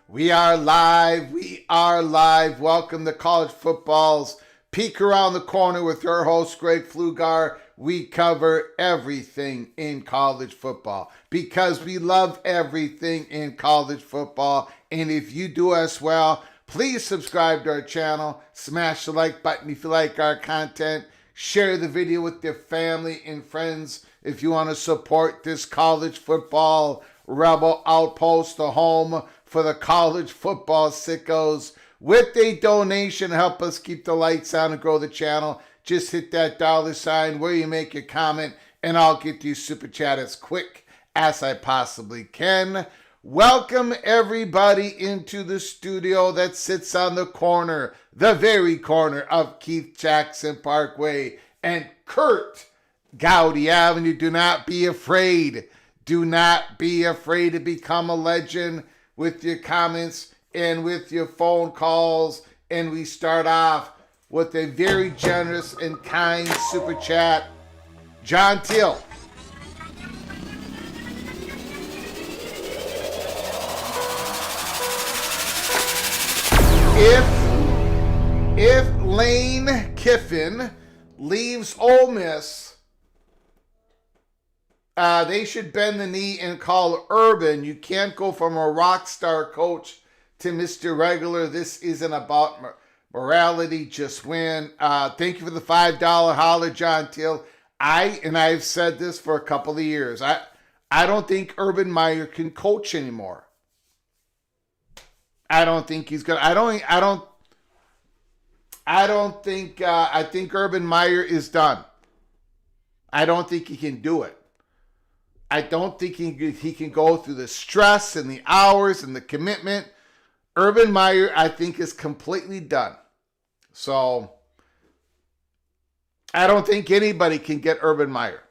We are live. We are live. Welcome to College Football's Peek Around the Corner with your host, Greg Pflugar. We cover everything in college football because we love everything in college football. And if you do as well, please subscribe to our channel. Smash the like button if you like our content. Share the video with your family and friends if you want to support this college football rebel outpost, the home for the college football sickos. With a donation, help us keep the lights on and grow the channel. Just hit that $ where you make your comment, and I'll get to you super chat as quick as I possibly can. Welcome everybody into the studio that sits on the corner, the very corner of Keith Jackson Parkway and Kurt Gowdy Avenue. Do not be afraid. Do not be afraid to become a legend with your comments and with your phone calls. And we start off with a very generous and kind super chat. John Till. If Lane Kiffin leaves Ole Miss, they should bend the knee and call Urban. You can't go from a rock star coach to Mr. Regular. This isn't about morality. Just win. Thank you for the $5 holler, John Till. I've said this for a couple of years. I don't think Urban Meyer can coach anymore. I don't think he's gonna. I think Urban Meyer is done. I don't think he can do it. I don't think he can go through the stress and the hours and the commitment. Urban Meyer, I think, is completely done. So I don't think anybody can get Urban Meyer.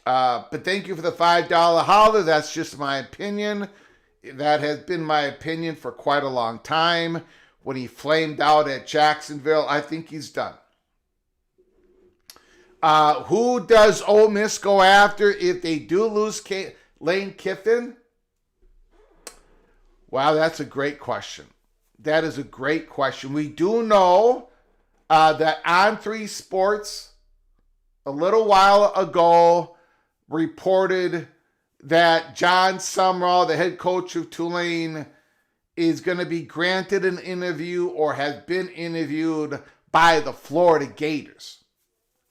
But thank you for the $5 holler. That's just my opinion. That has been my opinion for quite a long time. When he flamed out at Jacksonville, I think he's done. Who does Ole Miss go after if they do lose Lane Kiffin? Wow, that's a great question. That is a great question. We do know that On3 Sports a little while ago reported that John Sumrall, the head coach of Tulane, is going to be granted an interview or has been interviewed by the Florida Gators.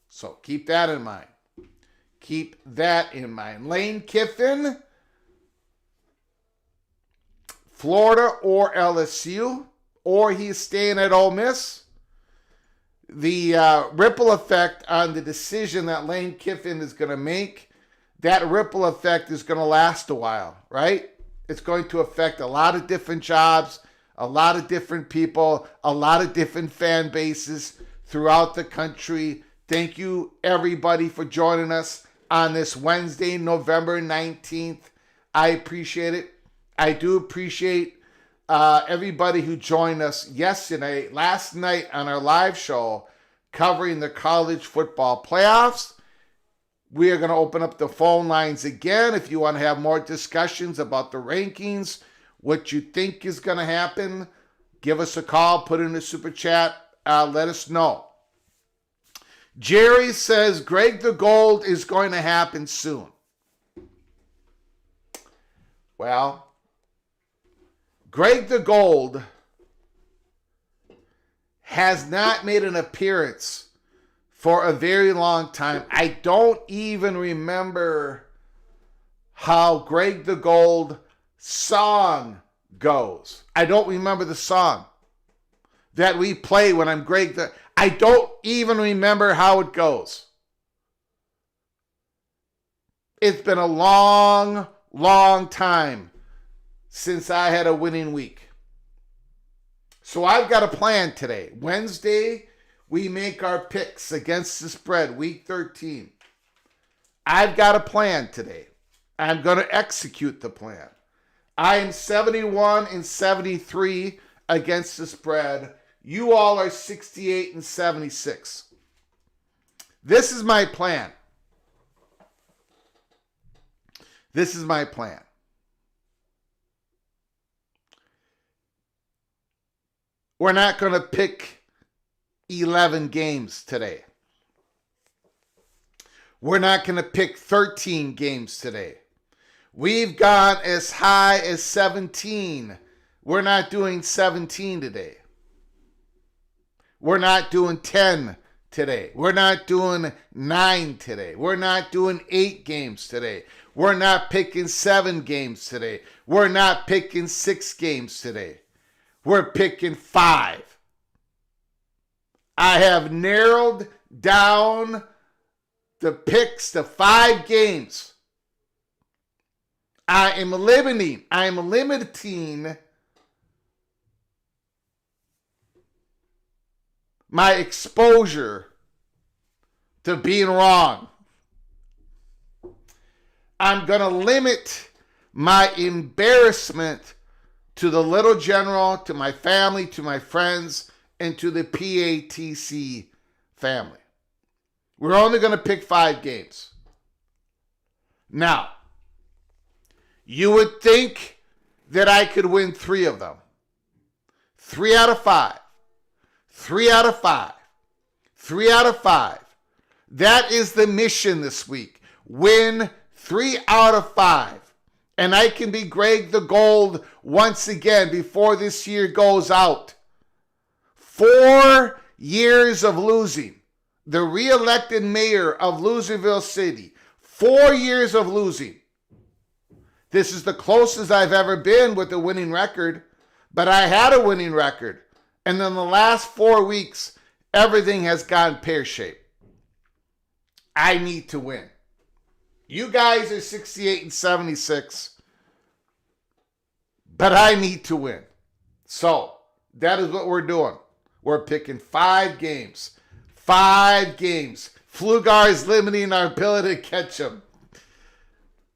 So keep that in mind. Keep that in mind. Lane Kiffin, Florida or LSU, or he's staying at Ole Miss. The ripple effect on the decision that Lane Kiffin is going to make, that ripple effect is going to last a while, right? It's going to affect a lot of different jobs, a lot of different people, a lot of different fan bases throughout the country. Thank you, everybody, for joining us on this Wednesday, November 19th. I appreciate it. I do appreciate everybody who joined us last night on our live show covering the college football playoffs. We are going to open up the phone lines again. If you want to have more discussions about the rankings, what you think is going to happen, give us a call, put in a super chat, let us know. Jerry says Greg the Gold is going to happen soon. Well, Greg the Gold has not made an appearance for a very long time. I don't even remember how Greg the Gold song goes. I don't remember the song that we play when I'm Greg the... I don't even remember how it goes. It's been a long, long time since I had a winning week. So I've got a plan today. Wednesday, we make our picks against the spread, week 13. I've got a plan today. I'm going to execute the plan. I am 71-73 against the spread. You all are 68-76. This is my plan. This is my plan. We're not going to pick 11 games today. We're not going to pick 13 games today. We've gone as high as 17. We're not doing 17 today. We're not doing 10 today. We're not doing 9 today. We're not doing 8 games today. We're not picking 7 games today. We're not picking 6 games today. We're picking 5. I have narrowed down the picks to 5 games. I am limiting my exposure to being wrong. I'm going to limit my embarrassment to the Little General, to my family, to my friends, and to the PATC family. We're only going to pick 5 games. Now, you would think that I could win 3 of them. 3 out of 5. 3 out of 5. 3 out of 5. That is the mission this week. Win 3 out of 5. And I can be Greg the Gold once again before this year goes out. 4 years of losing. The re-elected mayor of Loserville City. 4 years of losing. This is the closest I've ever been with a winning record. But I had a winning record. And in the last 4 weeks, everything has gone pear-shaped. I need to win. You guys are 68-76. But I need to win. So, that is what we're doing. We're picking 5 games. 5 games. Flugar is limiting our ability to catch him.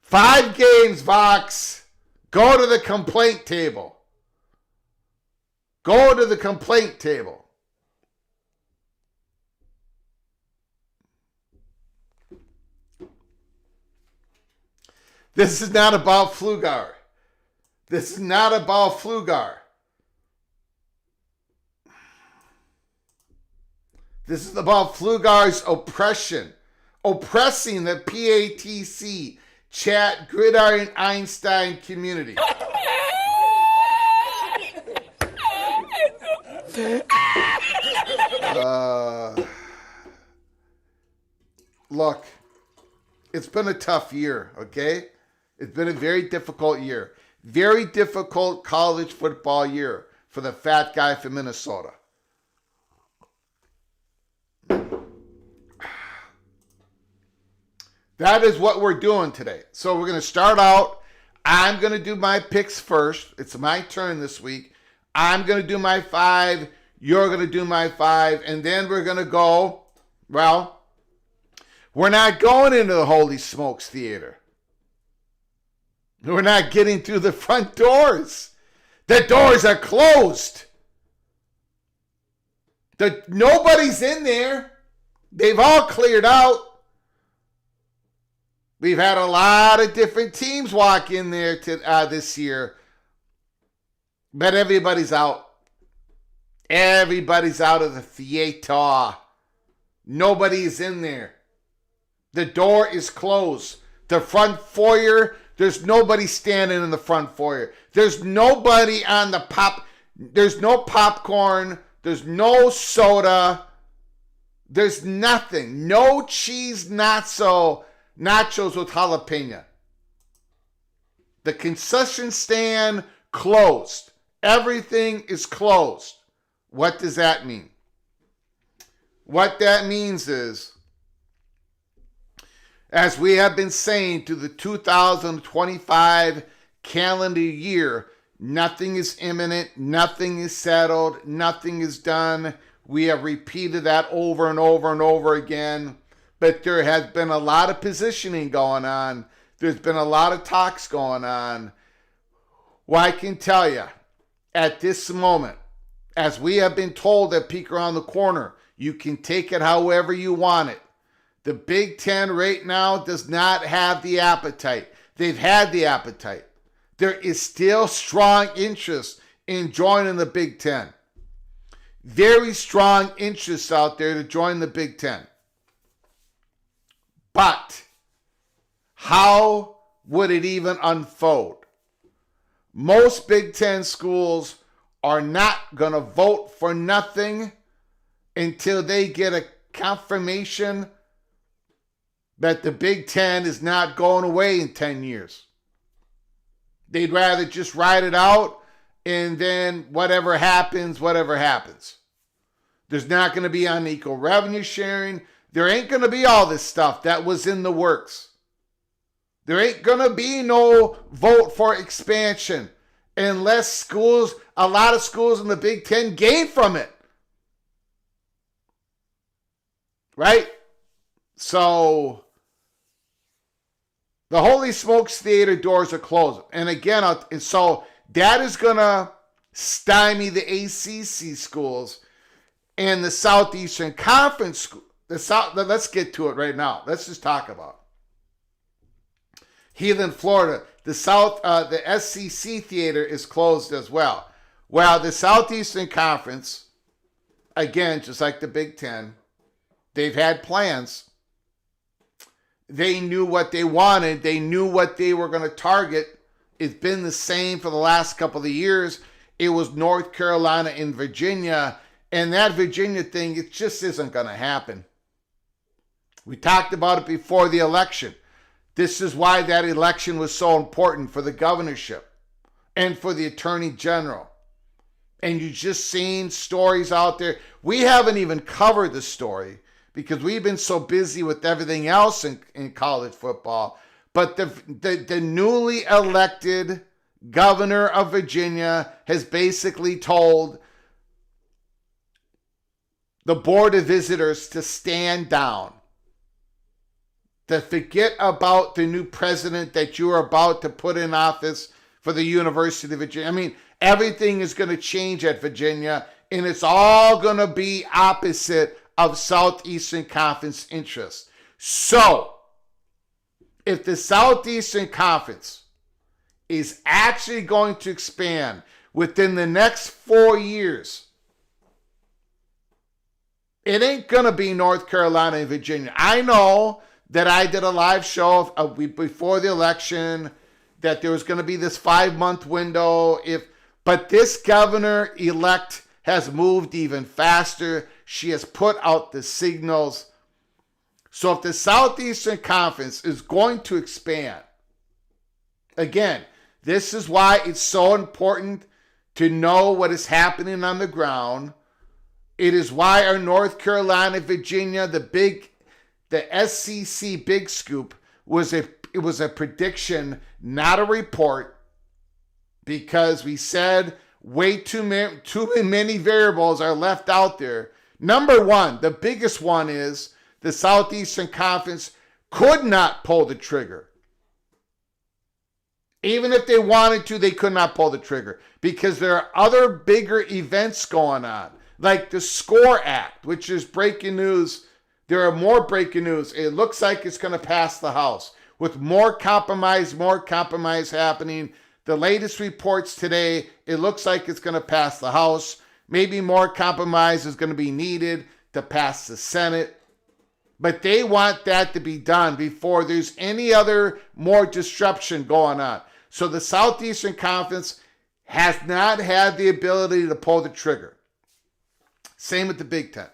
5 games, Vox. Go to the complaint table. Go to the complaint table. This is not about Flugar. This is not about Flugar. This is about Flugar's oppression. Oppressing the PATC Chat Gridiron Einstein community. Look, it's been a tough year, okay? It's been a very difficult year. Very difficult college football year for the fat guy from Minnesota. That is what we're doing today. So we're going to start out. I'm going to do my picks first. It's my turn this week. I'm going to do my 5. You're going to do my 5. And then we're going to go, well, we're not going into the Holy Smokes Theater. We're not getting through the front doors. The doors are closed. Nobody's in there. They've all cleared out. We've had a lot of different teams walk in there this year. But everybody's out. Everybody's out of the theater. Nobody's in there. The door is closed. The front foyer, there's nobody standing in the front foyer. There's nobody on the there's no popcorn. There's no soda. There's nothing. No cheese nachos with jalapeno. The concession stand closed. Everything is closed. What does that mean? What that means is, as we have been saying to the 2025 calendar year, nothing is imminent, nothing is settled, nothing is done. We have repeated that over and over and over again. But there has been a lot of positioning going on. There's been a lot of talks going on. Well, I can tell you, at this moment, as we have been told at Peek Around the Corner, you can take it however you want it. The Big Ten right now does not have the appetite. They've had the appetite. There is still strong interest in joining the Big Ten. Very strong interest out there to join the Big Ten. But how would it even unfold? Most Big Ten schools are not going to vote for nothing until they get a confirmation that the Big Ten is not going away in 10 years. They'd rather just ride it out, and then whatever happens, whatever happens. There's not going to be unequal revenue sharing. There ain't going to be all this stuff that was in the works. There ain't going to be no vote for expansion unless a lot of schools in the Big Ten gain from it. Right? So, the Holy Smokes Theater doors are closed. And again, so that is going to stymie the ACC schools and the Southeastern Conference schools. Let's get to it right now. Let's just talk about Heathen, Florida. The SCC Theater is closed as well. Well, the Southeastern Conference, again, just like the Big Ten, they've had plans. They knew what they wanted. They knew what they were going to target. It's been the same for the last couple of years. It was North Carolina and Virginia. And that Virginia thing, it just isn't going to happen. We talked about it before the election. This is why that election was so important for the governorship and for the attorney general. And you just seen stories out there. We haven't even covered the story because we've been so busy with everything else in college football. But the newly elected governor of Virginia has basically told the Board of Visitors to stand down, to forget about the new president that you are about to put in office for the University of Virginia. I mean, everything is going to change at Virginia, and it's all going to be opposite of Southeastern Conference interests. So, if the Southeastern Conference is actually going to expand within the next 4 years, it ain't going to be North Carolina and Virginia. I know that I did a live show before the election that there was going to be this 5-month window. But this governor-elect has moved even faster. She has put out the signals. So if the Southeastern Conference is going to expand, again, this is why it's so important to know what is happening on the ground. It is why our North Carolina, Virginia, the SCC Big Scoop was a prediction, not a report, because we said way too many variables are left out there. Number one, the biggest one is the Southeastern Conference could not pull the trigger. Even if they wanted to, they could not pull the trigger because there are other bigger events going on, like the SCORE Act, which is breaking news. There are more breaking news. It looks like it's going to pass the House with more compromise happening. The latest reports today, it looks like it's going to pass the House. Maybe more compromise is going to be needed to pass the Senate. But they want that to be done before there's any other more disruption going on. So the Southeastern Conference has not had the ability to pull the trigger. Same with the Big Ten.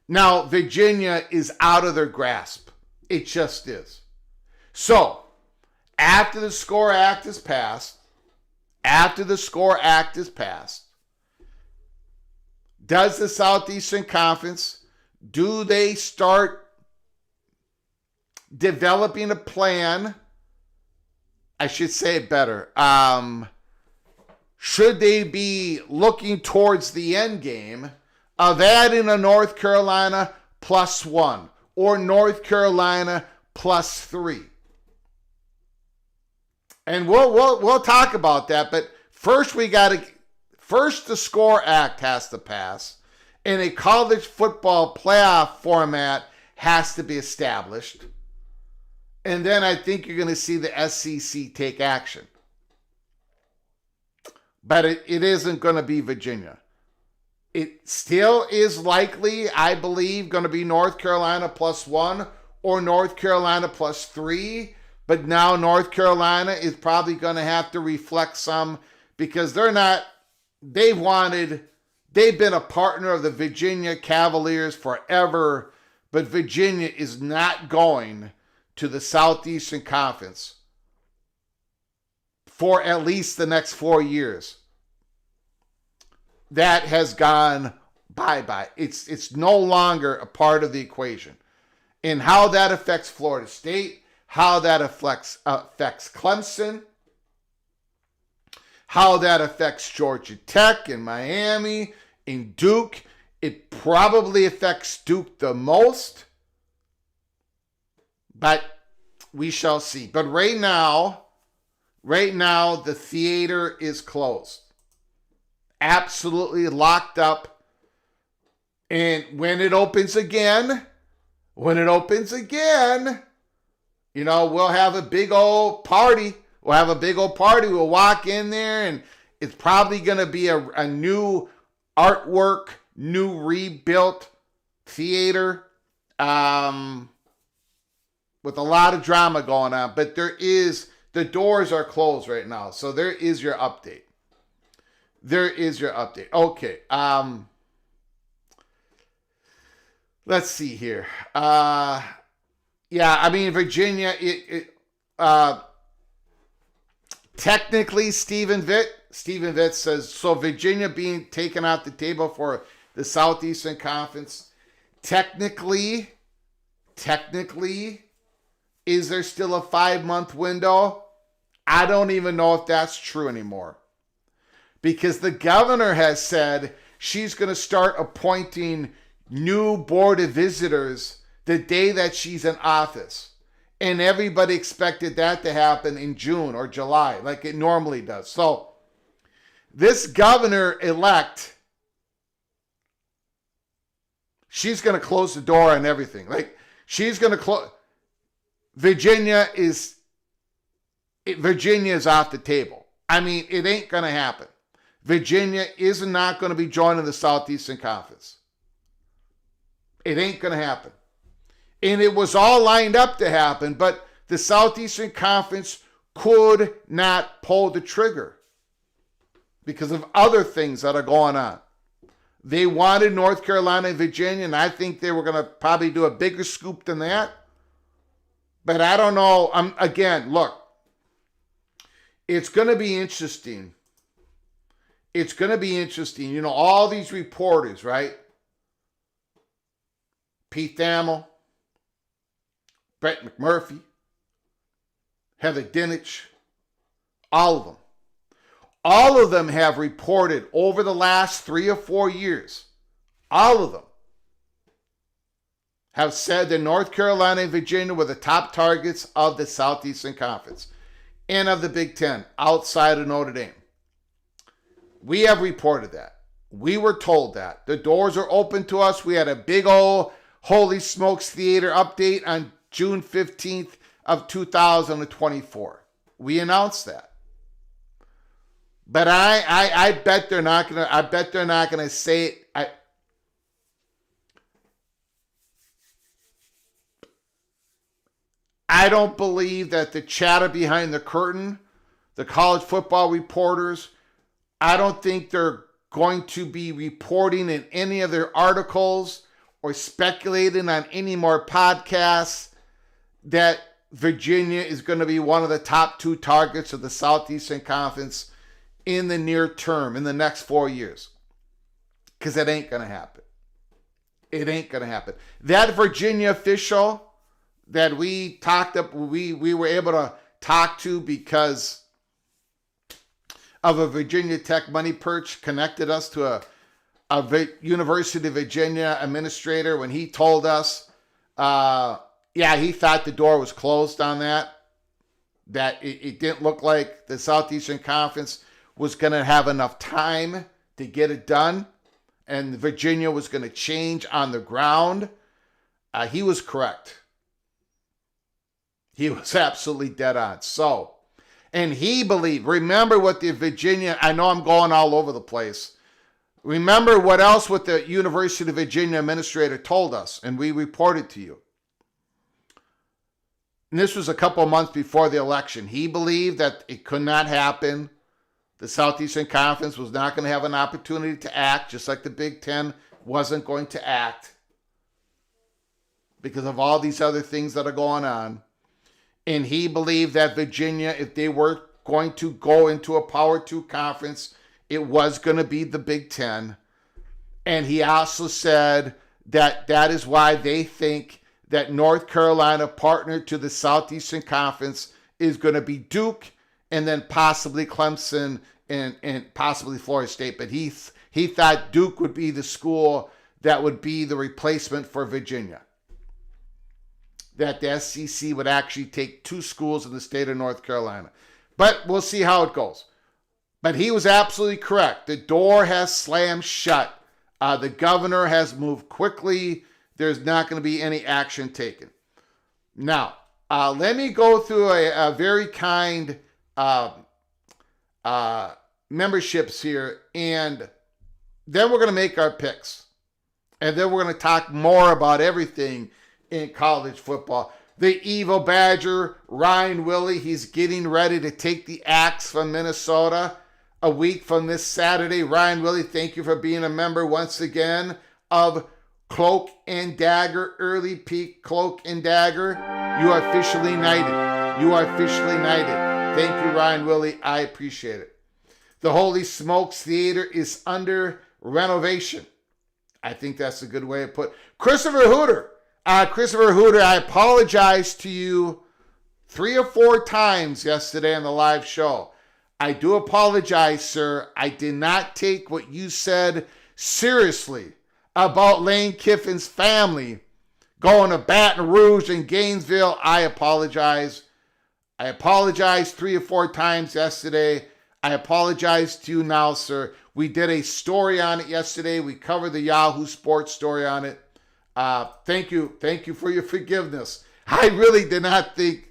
Now, Virginia is out of their grasp. It just is. So, after the SCORE Act is passed, does the Southeastern Conference, do they start developing a plan? I should say it better. Should they be looking towards the end game of adding a North Carolina +1 or North Carolina +3? And we'll talk about that, but first the SCORE Act has to pass, and a college football playoff format has to be established. And then I think you're going to see the SEC take action. But it isn't going to be Virginia. It still is likely, I believe, going to be North Carolina +1 or North Carolina +3. But now North Carolina is probably going to have to reflect some because they've been a partner of the Virginia Cavaliers forever, but Virginia is not going to the Southeastern Conference for at least the next 4 years. That has gone bye-bye. It's no longer a part of the equation. And how that affects Florida State, how that affects Clemson, how that affects Georgia Tech and Miami and Duke. It probably affects Duke the most, but we shall see. But right now, the theater is closed. Absolutely locked up. And when it opens again, we'll have a big old party. We'll walk in there, and it's probably going to be a new artwork, new rebuilt theater with a lot of drama going on. But the doors are closed right now. So there is your update. Okay. Let's see here. Virginia, technically, Stephen Vitt says, so Virginia being taken off the table for the Southeastern Conference, technically, is there still a 5-month window? I don't even know if that's true anymore. Because the governor has said she's going to start appointing new board of visitors the day that she's in office. And everybody expected that to happen in June or July, like it normally does. So this governor-elect, she's going to close the door on everything. Like, she's going to close. Virginia is off the table. I mean, it ain't going to happen. Virginia is not going to be joining the Southeastern Conference. It ain't going to happen. And it was all lined up to happen, but the Southeastern Conference could not pull the trigger because of other things that are going on. They wanted North Carolina and Virginia, and I think they were going to probably do a bigger scoop than that. But I don't know. Again, look, it's going to be interesting. It's going to be interesting. You know, all these reporters, right? Pete Thamel, Brett McMurphy, Heather Dinich, all of them. All of them have reported over the last 3 or 4 years, all of them have said that North Carolina and Virginia were the top targets of the Southeastern Conference and of the Big Ten outside of Notre Dame. We have reported that. We were told that. The doors are open to us. We had a big old Holy Smokes Theater update on June 15th of 2024. We announced that. But I bet they're not gonna say it. I don't believe that the chatter behind the curtain, the college football reporters, I don't think they're going to be reporting in any of their articles or speculating on any more podcasts that Virginia is going to be one of the top 2 targets of the Southeastern Conference in the near term, in the next 4 years. Because it ain't going to happen. It ain't going to happen. That Virginia official that we were able to talk to because of a Virginia Tech money perch connected us to a University of Virginia administrator when he told us, he thought the door was closed on that it didn't look like the Southeastern Conference was going to have enough time to get it done, and Virginia was going to change on the ground. He was correct. He was absolutely dead on. So, and he believed, remember what the Virginia, I know I'm going all over the place. Remember what else what the University of Virginia administrator told us, and we reported to you. And this was a couple of months before the election. He believed that it could not happen. The Southeastern Conference was not going to have an opportunity to act, just like the Big Ten wasn't going to act because of all these other things that are going on. And he believed that Virginia, if they were going to go into a Power 2 conference, it was going to be the Big Ten. And he also said that that is why they think that North Carolina, partner to the Southeastern Conference, is going to be Duke and then possibly Clemson and possibly Florida State. But he thought Duke would be the school that would be the replacement for Virginia. That the SEC would actually take 2 schools in the state of North Carolina. But we'll see how it goes. But he was absolutely correct. The door has slammed shut. The governor has moved quickly. There's not going to be any action taken. Now, let me go through a very kind memberships here, and then we're going to make our picks. And then we're going to talk more about everything in college football. The evil Badger, Ryan Willie, he's getting ready to take the axe from Minnesota a week from this Saturday. Ryan Willie, thank you for being a member once again of Cloak and Dagger, Early Peak Cloak and Dagger. You are officially knighted. You are officially knighted. Thank you, Ryan Willie. I appreciate it. The Holy Smokes Theater is under renovation. I think that's a good way to put it. Christopher Hooter, I apologize to you 3 or 4 times yesterday on the live show. I do apologize, sir. I did not take what you said seriously about Lane Kiffin's family going to Baton Rouge and Gainesville, I apologize. I apologized 3 or 4 times yesterday. I apologize to you now, sir. We did a story on it yesterday. We covered the Yahoo Sports story on it. Thank you. Thank you for your forgiveness. I really did not think.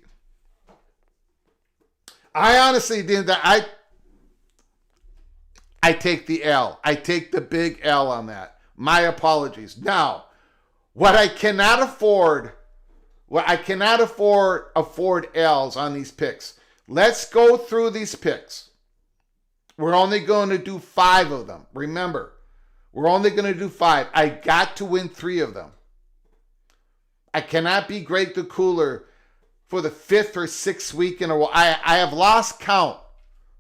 I honestly didn't. I take the L. I take the big L on that. My apologies. Now, what I cannot afford L's on these picks. Let's go through these picks. We're only going to do 5 of them. Remember, we're only going to do 5. I got to win 3 of them. I cannot be Greg the Cooler for the 5th or 6th week in a row. I have lost count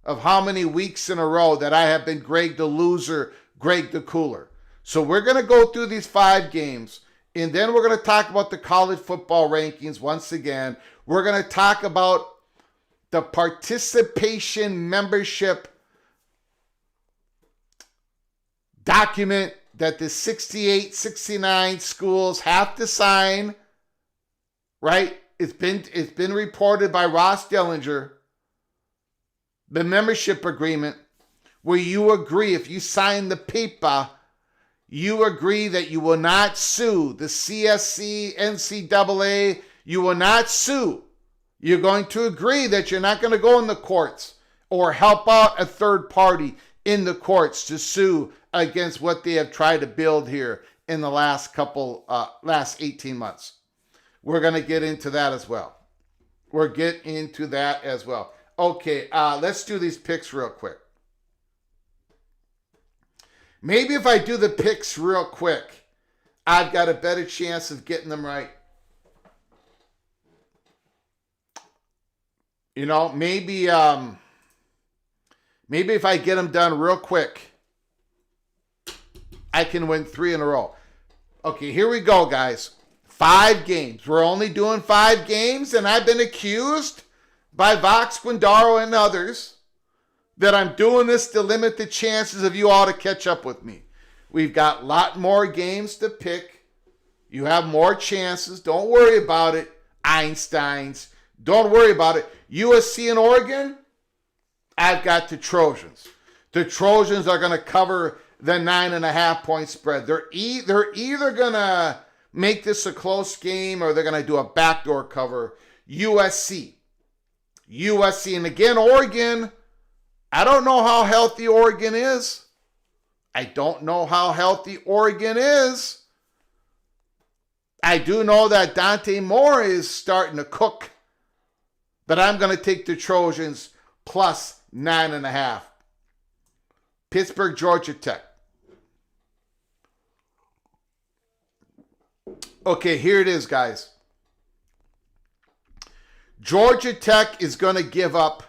of how many weeks in a row that I have been Greg the Loser, Greg the Cooler. So we're going to go through these 5 games, and then we're going to talk about the college football rankings once again. We're going to talk about the participation membership document that the 68, 69 schools have to sign, right? It's been reported by Ross Dellinger, the membership agreement, where you agree, if you sign the paper, you agree that you will not sue the CSC, NCAA. You will not sue. You're going to agree that you're not going to go in the courts or help out a third party in the courts to sue against what they have tried to build here in the last 18 months. We're going to get into that as well. Okay, let's do these picks real quick. Maybe if I do the picks real quick, I've got a better chance of getting them right. You know, maybe if I get them done real quick, I can win 3 in a row. Okay, here we go, guys. 5 games. We're only doing 5 games, and I've been accused by Vox Quindaro and others that I'm doing this to limit the chances of you all to catch up with me. We've got a lot more games to pick. You have more chances. Don't worry about it. Einsteins. Don't worry about it. USC and Oregon, I've got the Trojans. The Trojans are going to cover the 9.5 point spread. They're either going to make this a close game or they're going to do a backdoor cover. USC, and again, Oregon, I don't know how healthy Oregon is. I do know that Dante Moore is starting to cook, but I'm going to take the Trojans plus 9.5. Pittsburgh, Georgia Tech. Okay, here it is, guys. Georgia Tech is going to give up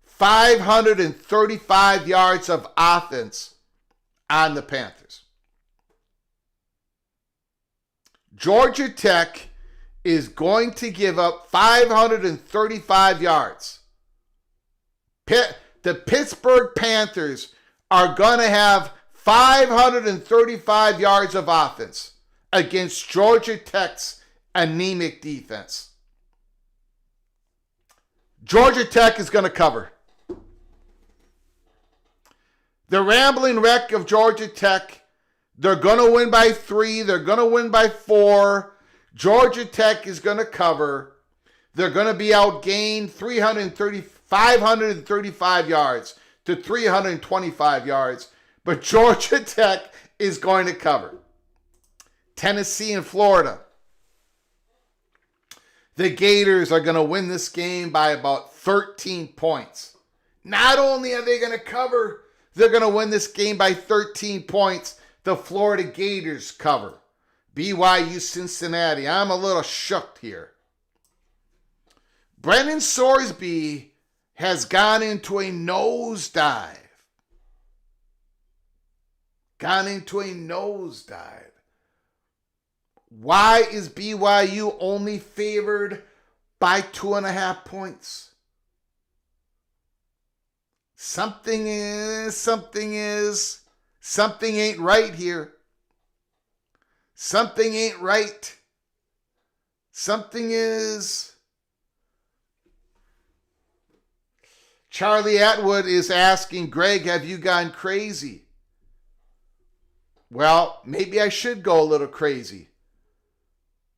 535 yards of offense on the Panthers. Georgia Tech is going to give up 535 yards. The Pittsburgh Panthers are going to have 535 yards of offense against Georgia Tech's anemic defense. Georgia Tech is going to cover. The rambling wreck of Georgia Tech, they're going to win by 3. They're going to win by 4. Georgia Tech is going to cover. They're going to be outgained 535 yards to 325 yards. But Georgia Tech is going to cover. Tennessee and Florida. The Gators are going to win this game by about 13 points. Not only are they going to cover, they're going to win this game by 13 points. The Florida Gators cover. BYU Cincinnati. I'm a little shocked here. Brennan Sorsby has gone into a nosedive. Why is BYU only favored by 2.5 points? Something is Something ain't right here. Something ain't right. Something is... Charlie Atwood is asking, Greg, have you gone crazy? Well, maybe I should go a little crazy.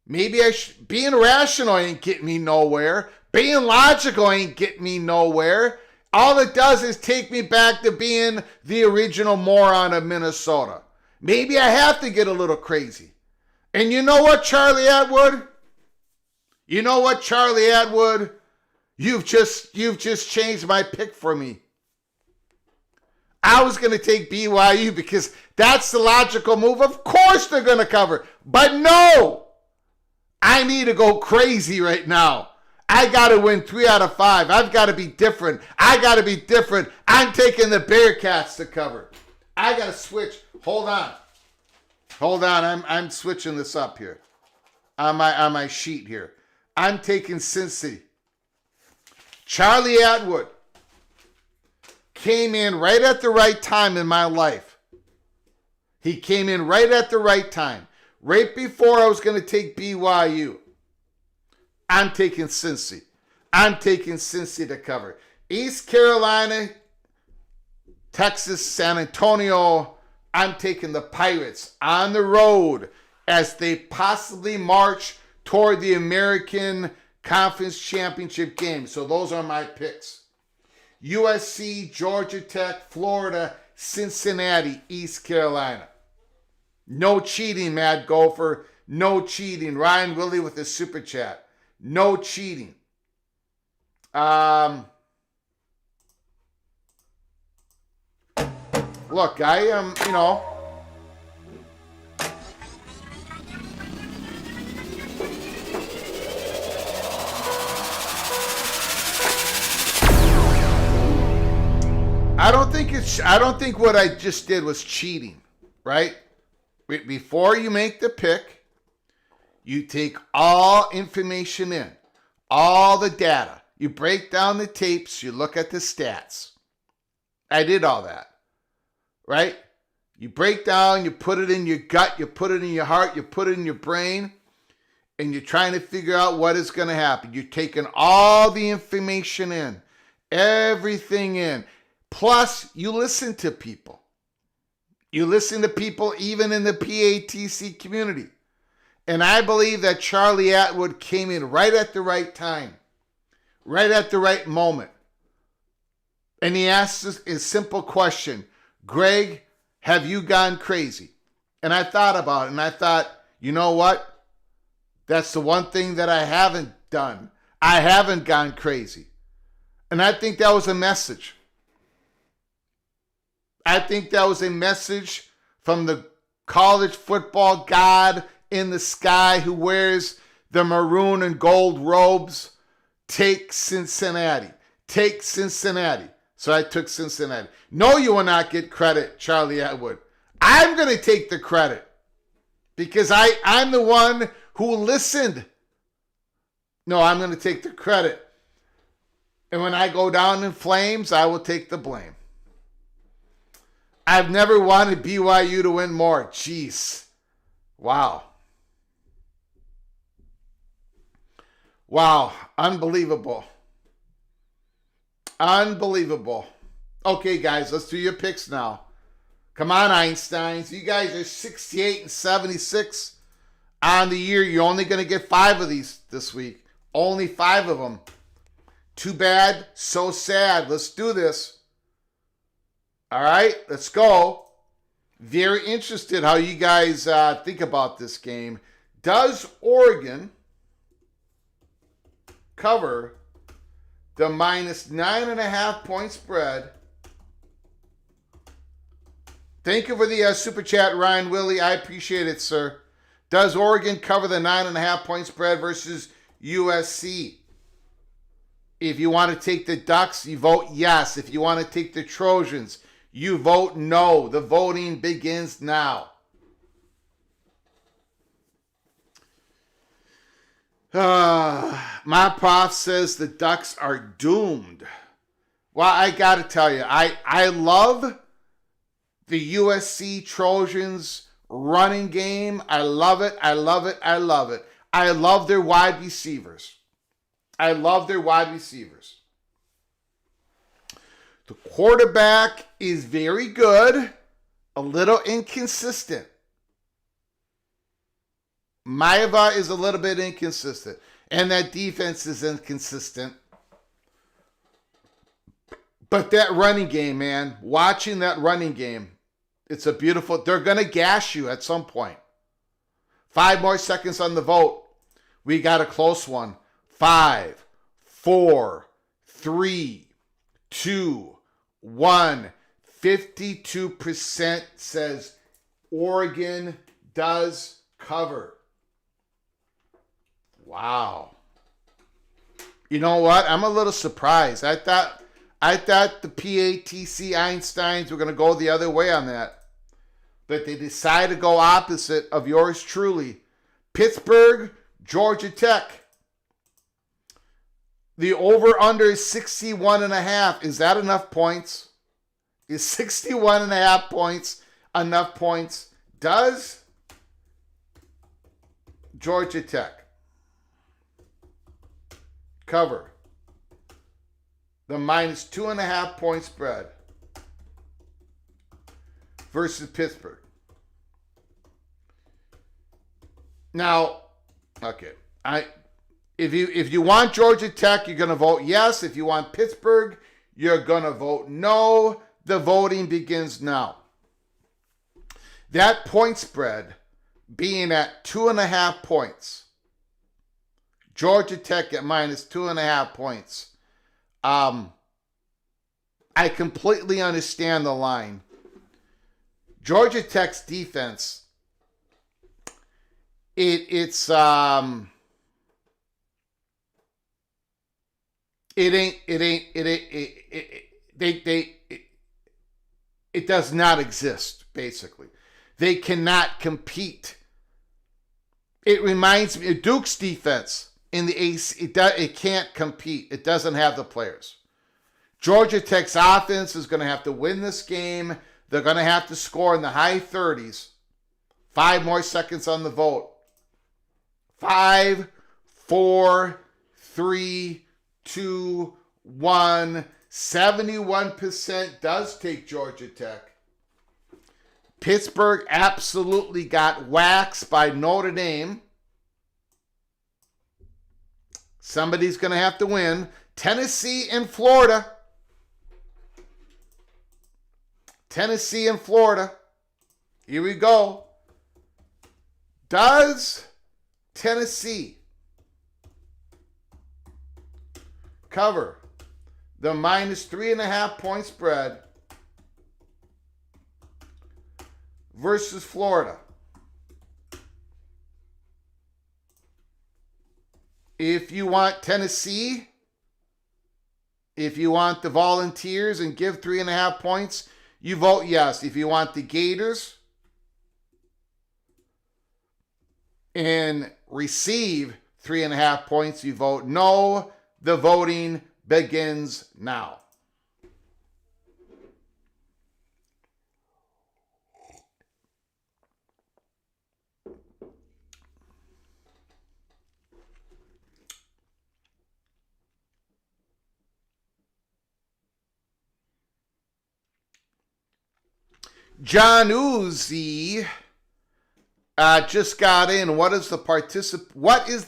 Maybe being rational ain't getting me nowhere. Being logical ain't getting me nowhere. All it does is take me back to being the original moron of Minnesota. Maybe I have to get a little crazy. And you know what, Charlie Atwood? You know what, Charlie Atwood? You've just changed my pick for me. I was going to take BYU because that's the logical move. Of course they're going to cover. But no! I need to go crazy right now. I got to win 3 out of 5. I've got to be different. I got to be different. I'm taking the Bearcats to cover. I got to switch. Hold on. I'm switching this up here on my sheet here. I'm taking Cincy. Charlie Atwood came in right at the right time in my life. He came in right at the right time. Right before I was going to take BYU. I'm taking Cincy. I'm taking Cincy to cover. East Carolina, Texas, San Antonio. I'm taking the Pirates on the road as they possibly march toward the American Conference Championship game. So those are my picks. USC, Georgia Tech, Florida, Cincinnati, East Carolina. No cheating, Mad Gopher. No cheating. Ryan Willie with the super chat. No cheating. Look, I am, I don't think what I just did was cheating, right? Before you make the pick, you take all information in, all the data. You break down the tapes, you look at the stats. I did all that, right? You break down, you put it in your gut, you put it in your heart, you put it in your brain, and you're trying to figure out what is going to happen. You're taking all the information in, everything in. Plus, you listen to people. You listen to people even in the PATC community. And I believe that Charlie Atwood came in right at the right time, right at the right moment. And he asked us a simple question, Greg, have you gone crazy? And I thought about it, and I thought, you know what? That's the one thing that I haven't done. I haven't gone crazy. And I think that was a message. I think that was a message from the college football god in the sky who wears the maroon and gold robes. Take Cincinnati. Take Cincinnati. So I took Cincinnati. No, you will not get credit, Charlie Atwood. I'm going to take the credit because I'm the one who listened. No, I'm going to take the credit. And when I go down in flames, I will take the blame. I've never wanted BYU to win more. Jeez. Wow. Wow. Unbelievable. Unbelievable. Okay, guys, let's do your picks now. Come on, Einsteins. You guys are 68 and 76 on the year. You're only going to get 5 of these this week. Only 5 of them. Too bad. So sad. Let's do this. All right, let's go. Very interested how you guys think about this game. Does Oregon cover the minus 9.5 point spread? Thank you for the super chat, Ryan Willie. I appreciate it, sir. Does Oregon cover the 9.5 point spread versus USC? If you want to take the Ducks, you vote yes. If you want to take the Trojans, you vote no. The voting begins now. My prof says the Ducks are doomed. Well, I got to tell you, I love the USC Trojans running game. I love it. I love it. I love it. I love their wide receivers. I love their wide receivers. The quarterback is very good, a little inconsistent. Maeva is a little bit inconsistent. And that defense is inconsistent. But that running game, man, watching that running game, it's a beautiful, they're going to gash you at some point. 5 more seconds on the vote. We got a close one. 5, 4, 3, 2, 1. 52% says Oregon does cover. Wow. You know what? I'm a little surprised. I thought the PATC Einsteins were going to go the other way on that. But they decided to go opposite of yours truly. Pittsburgh, Georgia Tech. The over-under is 61.5. Is that enough points? Is 61.5 points enough points? Does Georgia Tech cover the minus 2.5 point spread versus Pittsburgh? Now, okay, if you want Georgia Tech, you're going to vote yes. If you want Pittsburgh, you're going to vote no. The voting begins now. That point spread being at 2.5 points. Georgia Tech at minus 2.5 points. I completely understand the line. Georgia Tech's defense, it does not exist, basically. They cannot compete. It reminds me of Duke's defense in the AC. It can't compete. It doesn't have the players. Georgia Tech's offense is going to have to win this game. They're going to have to score in the high 30s. 5 more seconds on the vote. 5, 4, 3, 2, 1. 71% does take Georgia Tech. Pittsburgh absolutely got waxed by Notre Dame. Somebody's going to have to win. Tennessee and Florida. Tennessee and Florida. Here we go. Does Tennessee cover the minus 3.5 point spread versus Florida? If you want Tennessee, if you want the Volunteers and give 3.5 points, you vote yes. If you want the Gators and receive 3.5 points, you vote no. The voting begins now. John Uzi just got in. What is the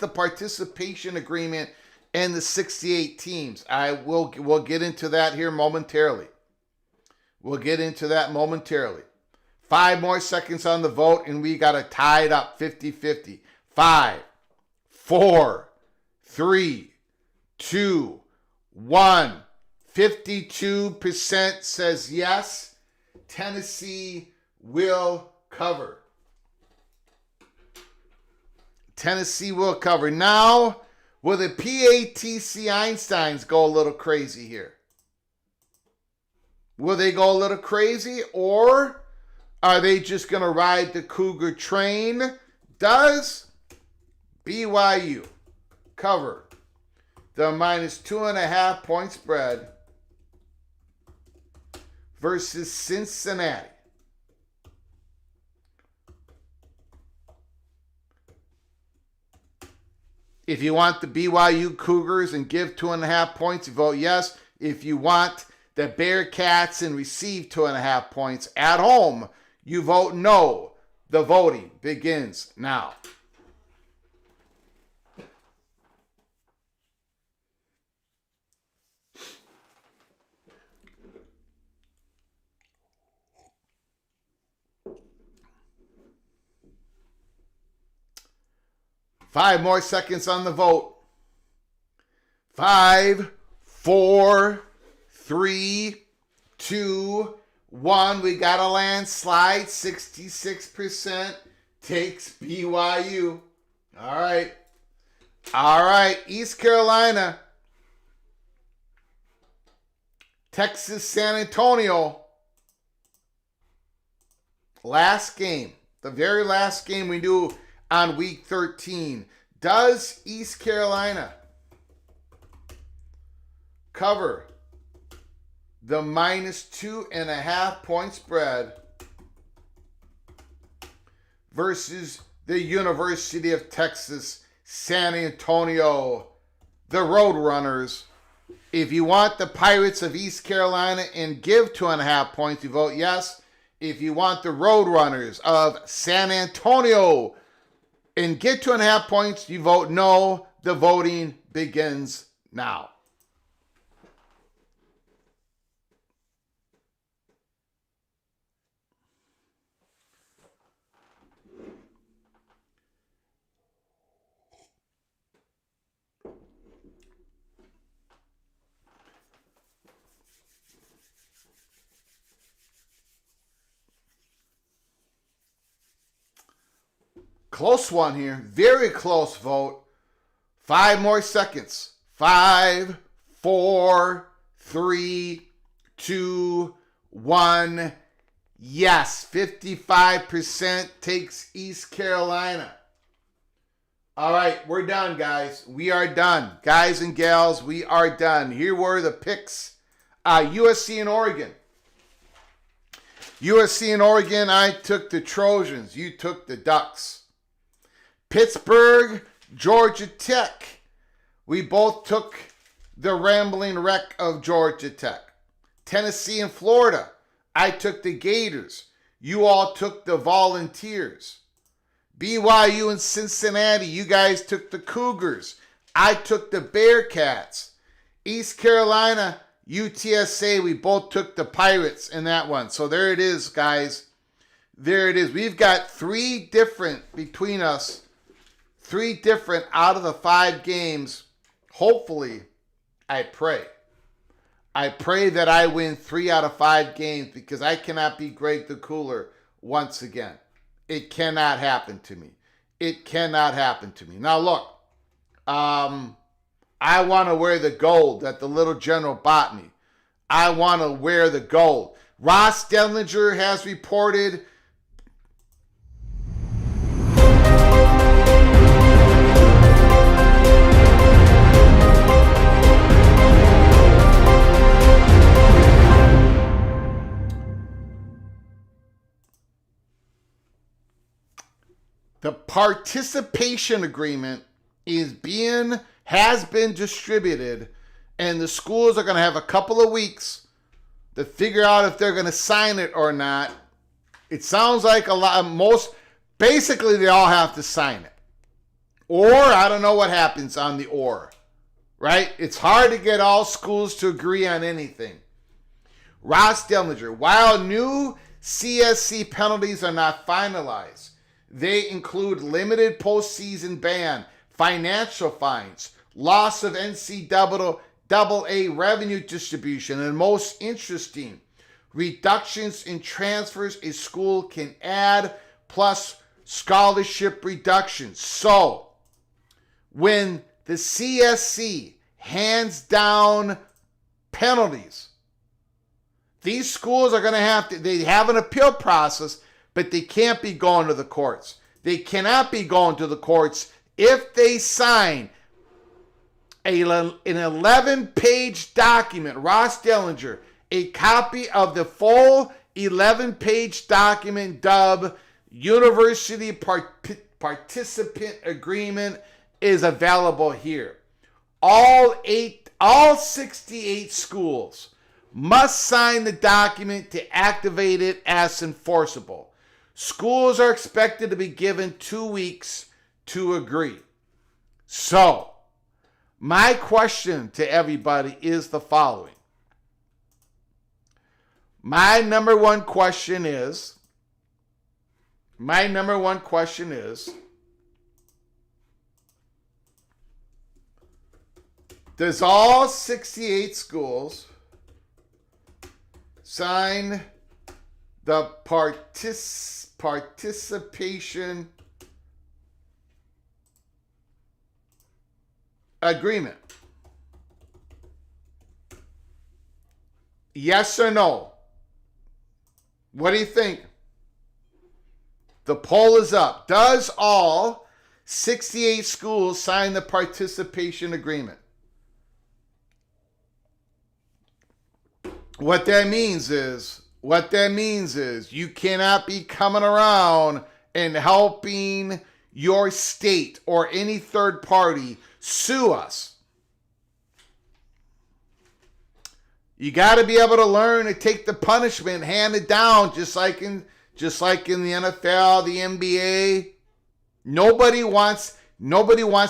participation agreement and the 68 teams? We'll get into that here momentarily. We'll get into that momentarily. 5 more seconds on the vote, and we got to tie it up 50-50. 5, 4, 3, 2, 1. 52% says yes. Tennessee will cover. Tennessee will cover. Now, will the PATC Einsteins go a little crazy here? Will they go a little crazy, or are they just going to ride the Cougar train? Does BYU cover the minus 2.5 point spread versus Cincinnati? If you want the BYU Cougars and give 2.5 points, you vote yes. If you want the Bearcats and receive 2.5 points at home, you vote no. The voting begins now. Five more seconds on the vote. 5, 4, 3, 2, 1. We got a landslide. 66% takes BYU. All right. All right. East Carolina. Texas, San Antonio. Last game. The very last game we do on week 13. Does East Carolina cover the -2.5 point spread versus the University of Texas, San Antonio, the Roadrunners? If you want the Pirates of East Carolina and give 2.5 points, you vote yes. If you want the Roadrunners of San Antonio and get 2.5 points, you vote no. The voting begins now. Close one here. Very close vote. 5 more seconds. 5, 4, 3, 2, 1. Yes, 55% takes East Carolina. All right, we're done, guys. We are done. Guys and gals, we are done. Here were the picks. USC and Oregon. USC and Oregon, I took the Trojans. You took the Ducks. Pittsburgh, Georgia Tech. We both took the Rambling Wreck of Georgia Tech. Tennessee and Florida. I took the Gators. You all took the Volunteers. BYU and Cincinnati. You guys took the Cougars. I took the Bearcats. East Carolina, UTSA. We both took the Pirates in that one. So there it is, guys. There it is. We've got 3 different between us. 3 different out of the 5 games. Hopefully, I pray that I win 3 out of 5 games because I cannot be Greg the Cooler once again. It cannot happen to me. It cannot happen to me. Now look, I want to wear the gold that the little general bought me. I want to wear the gold. Ross Dellinger has reported the participation agreement has been distributed, and the schools are going to have a couple of weeks to figure out if they're going to sign it or not. It sounds like basically they all have to sign it. Or, I don't know what happens on the or, right? It's hard to get all schools to agree on anything. Ross Dellinger, while new CSC penalties are not finalized, they include limited postseason ban, financial fines, loss of NCAA revenue distribution, and most interesting, reductions in transfers a school can add, plus scholarship reductions. So, when the CSC hands down penalties, these schools are going to they have an appeal process, but they can't be going to the courts. They cannot be going to the courts if they sign an 11-page document. Ross Dellinger, a copy of the full 11-page document dubbed University Participant Agreement is available here. All 68 schools must sign the document to activate it as enforceable. Schools are expected to be given 2 weeks to agree. So, my question to everybody is the following. My number one question is, does all 68 schools sign the participation agreement? Yes or no? What do you think? The poll is up. Does all 68 schools sign the participation agreement? What that means is you cannot be coming around and helping your state or any third party sue us. You got to be able to learn to take the punishment handed down, just like in the NFL, the NBA. Nobody wants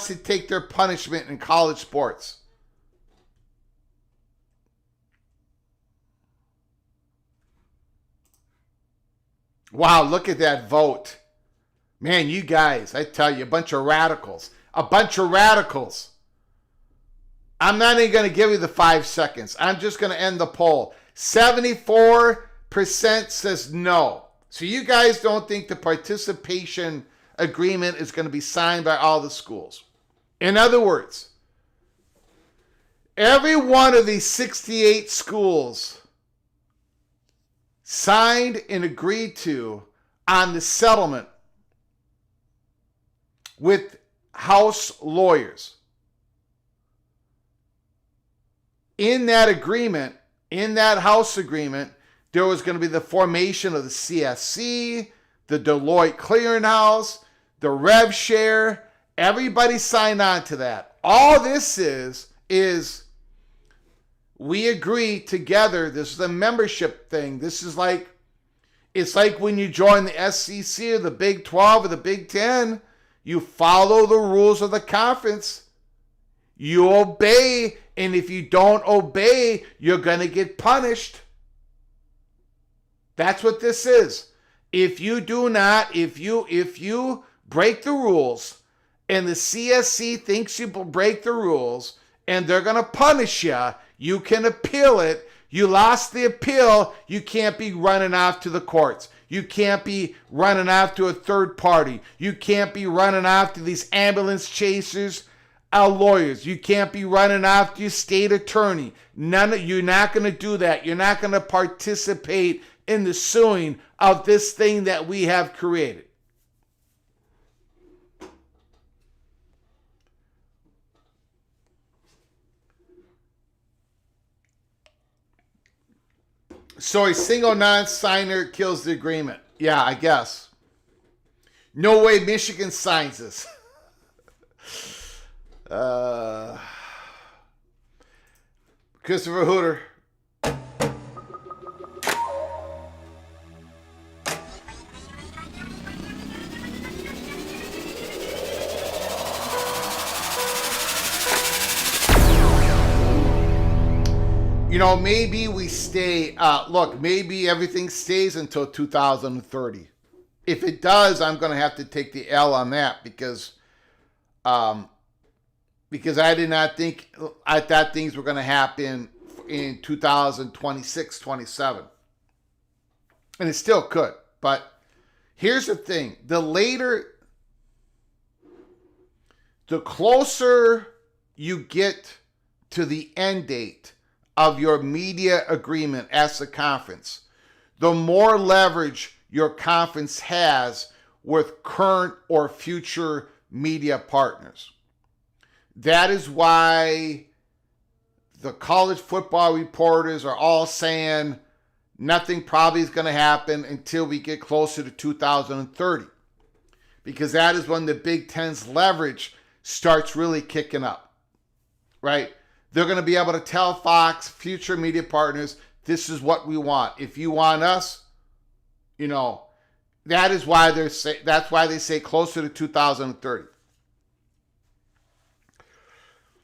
to take their punishment in college sports. Wow, look at that vote. Man, you guys, I tell you, a bunch of radicals. I'm not even going to give you the 5 seconds. I'm just going to end the poll. 74% says no. So you guys don't think the participation agreement is going to be signed by all the schools. In other words, every one of these 68 schools signed and agreed to on the settlement with House lawyers. In that agreement, in that House agreement, there was going to be the formation of the CSC, the Deloitte Clearinghouse, the Rev Share. Everybody signed on to that. All this is we agree together. This is a membership thing. This is it's like when you join the SEC or the Big 12 or the Big 10, you follow the rules of the conference. You obey, and if you don't obey, you're going to get punished. That's what this is. If you break the rules, and the CSC thinks you break the rules, and they're going to punish you, you can appeal it. You lost the appeal, you can't be running off to the courts. You can't be running off to a third party. You can't be running off to these ambulance chasers, lawyers. You can't be running off to your state attorney. You're not going to do that. You're not going to participate in the suing of this thing that we have created. So a single non-signer kills the agreement. Yeah, I guess. No way Michigan signs this. Christopher Hooter. Maybe we stay, maybe everything stays until 2030. If it does, I'm going to have to take the L on that because I did not think, I thought things were going to happen in 2026, 27. And it still could. But here's the thing. The closer you get to the end date of your media agreement as a conference, the more leverage your conference has with current or future media partners. That is why the college football reporters are all saying nothing probably is going to happen until we get closer to 2030. Because that is when the Big Ten's leverage starts really kicking up, right? They're going to be able to tell Fox, future media partners, this is what we want. If you want us, that is why that's why they say closer to 2030.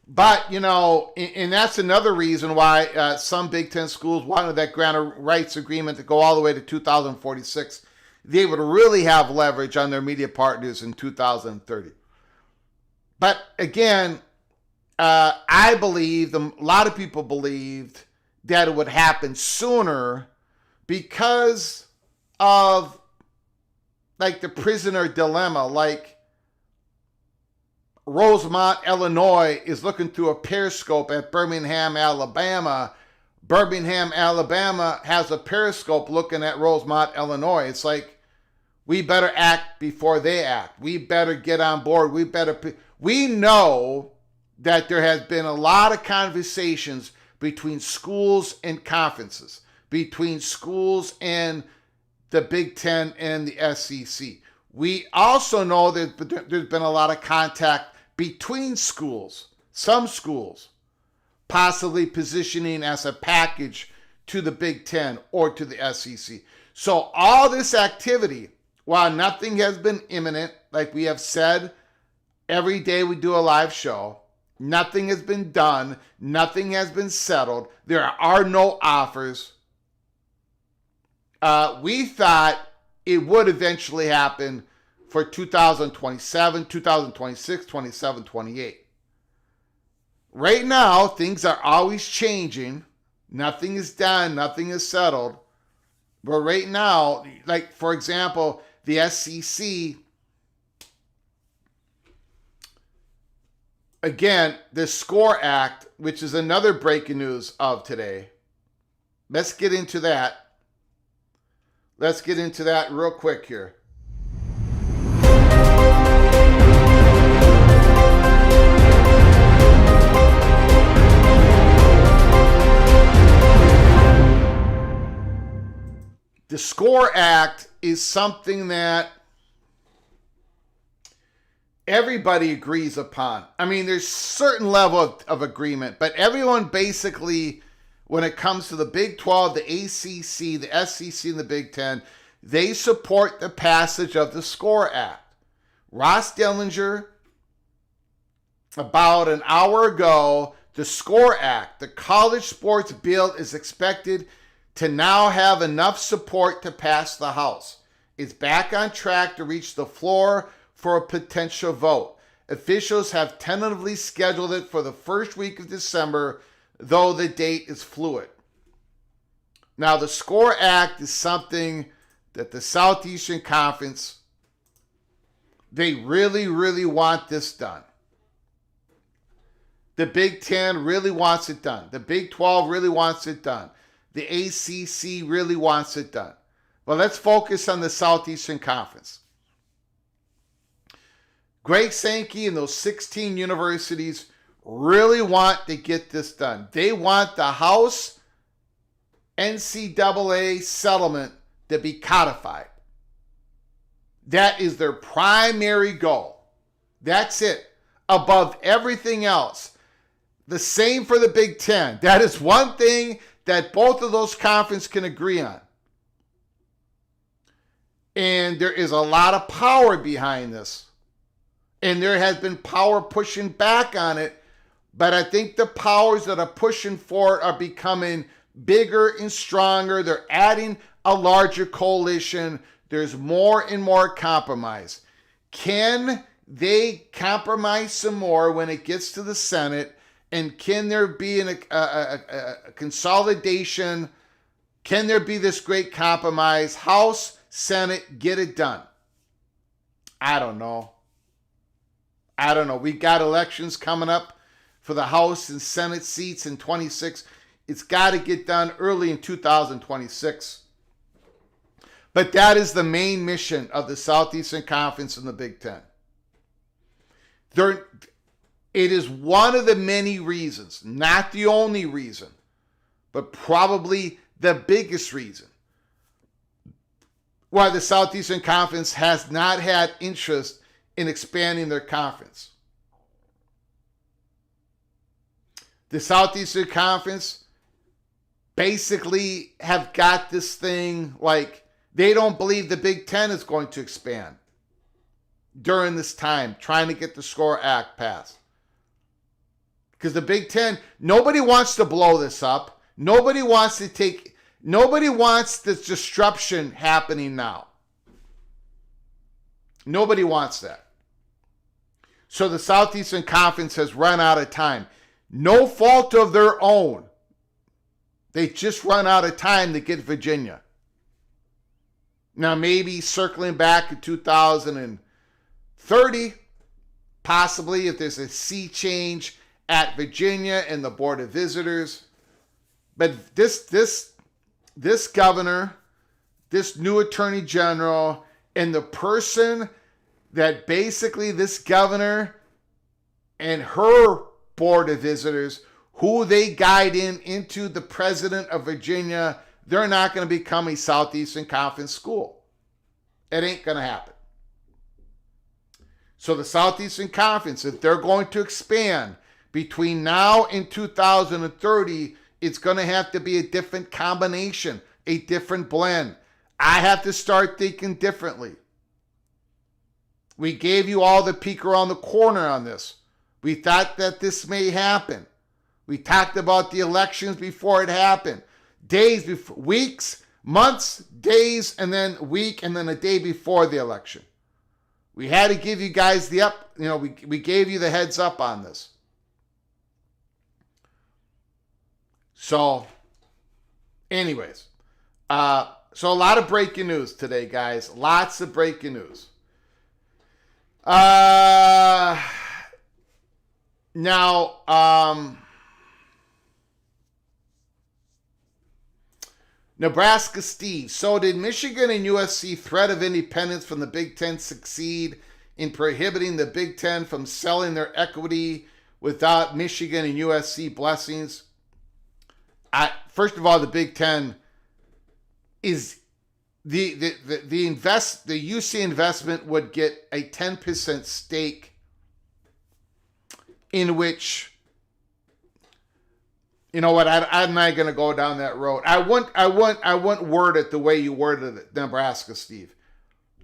But, and that's another reason why some Big Ten schools wanted that grant of rights agreement to go all the way to 2046. They would really have leverage on their media partners in 2030. But again, I believe, a lot of people believed that it would happen sooner because of like the prisoner dilemma. Like Rosemont, Illinois is looking through a periscope at Birmingham, Alabama. Birmingham, Alabama has a periscope looking at Rosemont, Illinois. It's like, we better act before they act. We better get on board. We know that there has been a lot of conversations between schools and conferences, between schools and the Big Ten and the SEC. We also know that there's been a lot of contact between schools, some schools, possibly positioning as a package to the Big Ten or to the SEC. So all this activity, while nothing has been imminent, like we have said, every day we do a live show, nothing has been done, nothing has been settled, there are no offers. We thought it would eventually happen for 2027, 2026, 27, 28. Right now, things are always changing. Nothing is done, nothing is settled. But right now, like for example, the SEC, again, the SCORE Act, which is another breaking news of today. Let's get into that. Let's get into that real quick here. The SCORE Act is something that everybody agrees upon. I mean, there's certain level of agreement, but everyone basically, when it comes to the Big 12, the ACC, the SEC, and the Big Ten, they support the passage of the SCORE Act. Ross Dellinger, about an hour ago, the SCORE Act, the college sports bill, is expected to now have enough support to pass the House. It's back on track to reach the floor for a potential vote. Officials have tentatively scheduled it for the first week of December, though the date is fluid. Now, the SCORE Act is something that the Southeastern Conference, they really, really want this done. The Big Ten really wants it done. The Big 12 really wants it done. The ACC really wants it done. Well, let's focus on the Southeastern Conference. Greg Sankey and those 16 universities really want to get this done. They want the House NCAA settlement to be codified. That is their primary goal. That's it. Above everything else. The same for the Big Ten. That is one thing that both of those conferences can agree on. And there is a lot of power behind this. And there has been power pushing back on it. But I think the powers that are pushing for it are becoming bigger and stronger. They're adding a larger coalition. There's more and more compromise. Can they compromise some more when it gets to the Senate? And can there be a consolidation? Can there be this great compromise? House, Senate, get it done. I don't know. We got elections coming up for the House and Senate seats in 26. It's got to get done early in 2026. But that is the main mission of the Southeastern Conference and the Big Ten. It is one of the many reasons, not the only reason, but probably the biggest reason why the Southeastern Conference has not had interest in expanding their conference. The Southeastern Conference basically have got this thing like they don't believe the Big Ten is going to expand during this time, trying to get the SCORE Act passed. Because the Big Ten, nobody wants to blow this up. Nobody wants this disruption happening now. Nobody wants that. So the Southeastern Conference has run out of time. No fault of their own. They just run out of time to get Virginia. Now maybe circling back to 2030, possibly if there's a sea change at Virginia and the Board of Visitors. But this governor, this new attorney general, and the person that basically this governor and her Board of Visitors, who they guide into the president of Virginia, they're not going to become a Southeastern Conference school. It ain't going to happen. So the Southeastern Conference, if they're going to expand between now and 2030, it's going to have to be a different combination, a different blend. I have to start thinking differently. We gave you all the peek around the corner on this. We thought that this may happen. We talked about the elections before it happened. Days before, weeks, months, days, and then week, and then a day before the election. We had to give you guys we gave you the heads up on this. So, anyways, so a lot of breaking news today, guys. Lots of breaking news. Nebraska Steve. So did Michigan and USC threat of independence from the Big Ten succeed in prohibiting the Big Ten from selling their equity without Michigan and USC blessings? First of all, the Big Ten is the UC investment would get a 10% stake, in which, you know what, I'm not going to go down that road. I wouldn't word it the way you worded it, Nebraska Steve.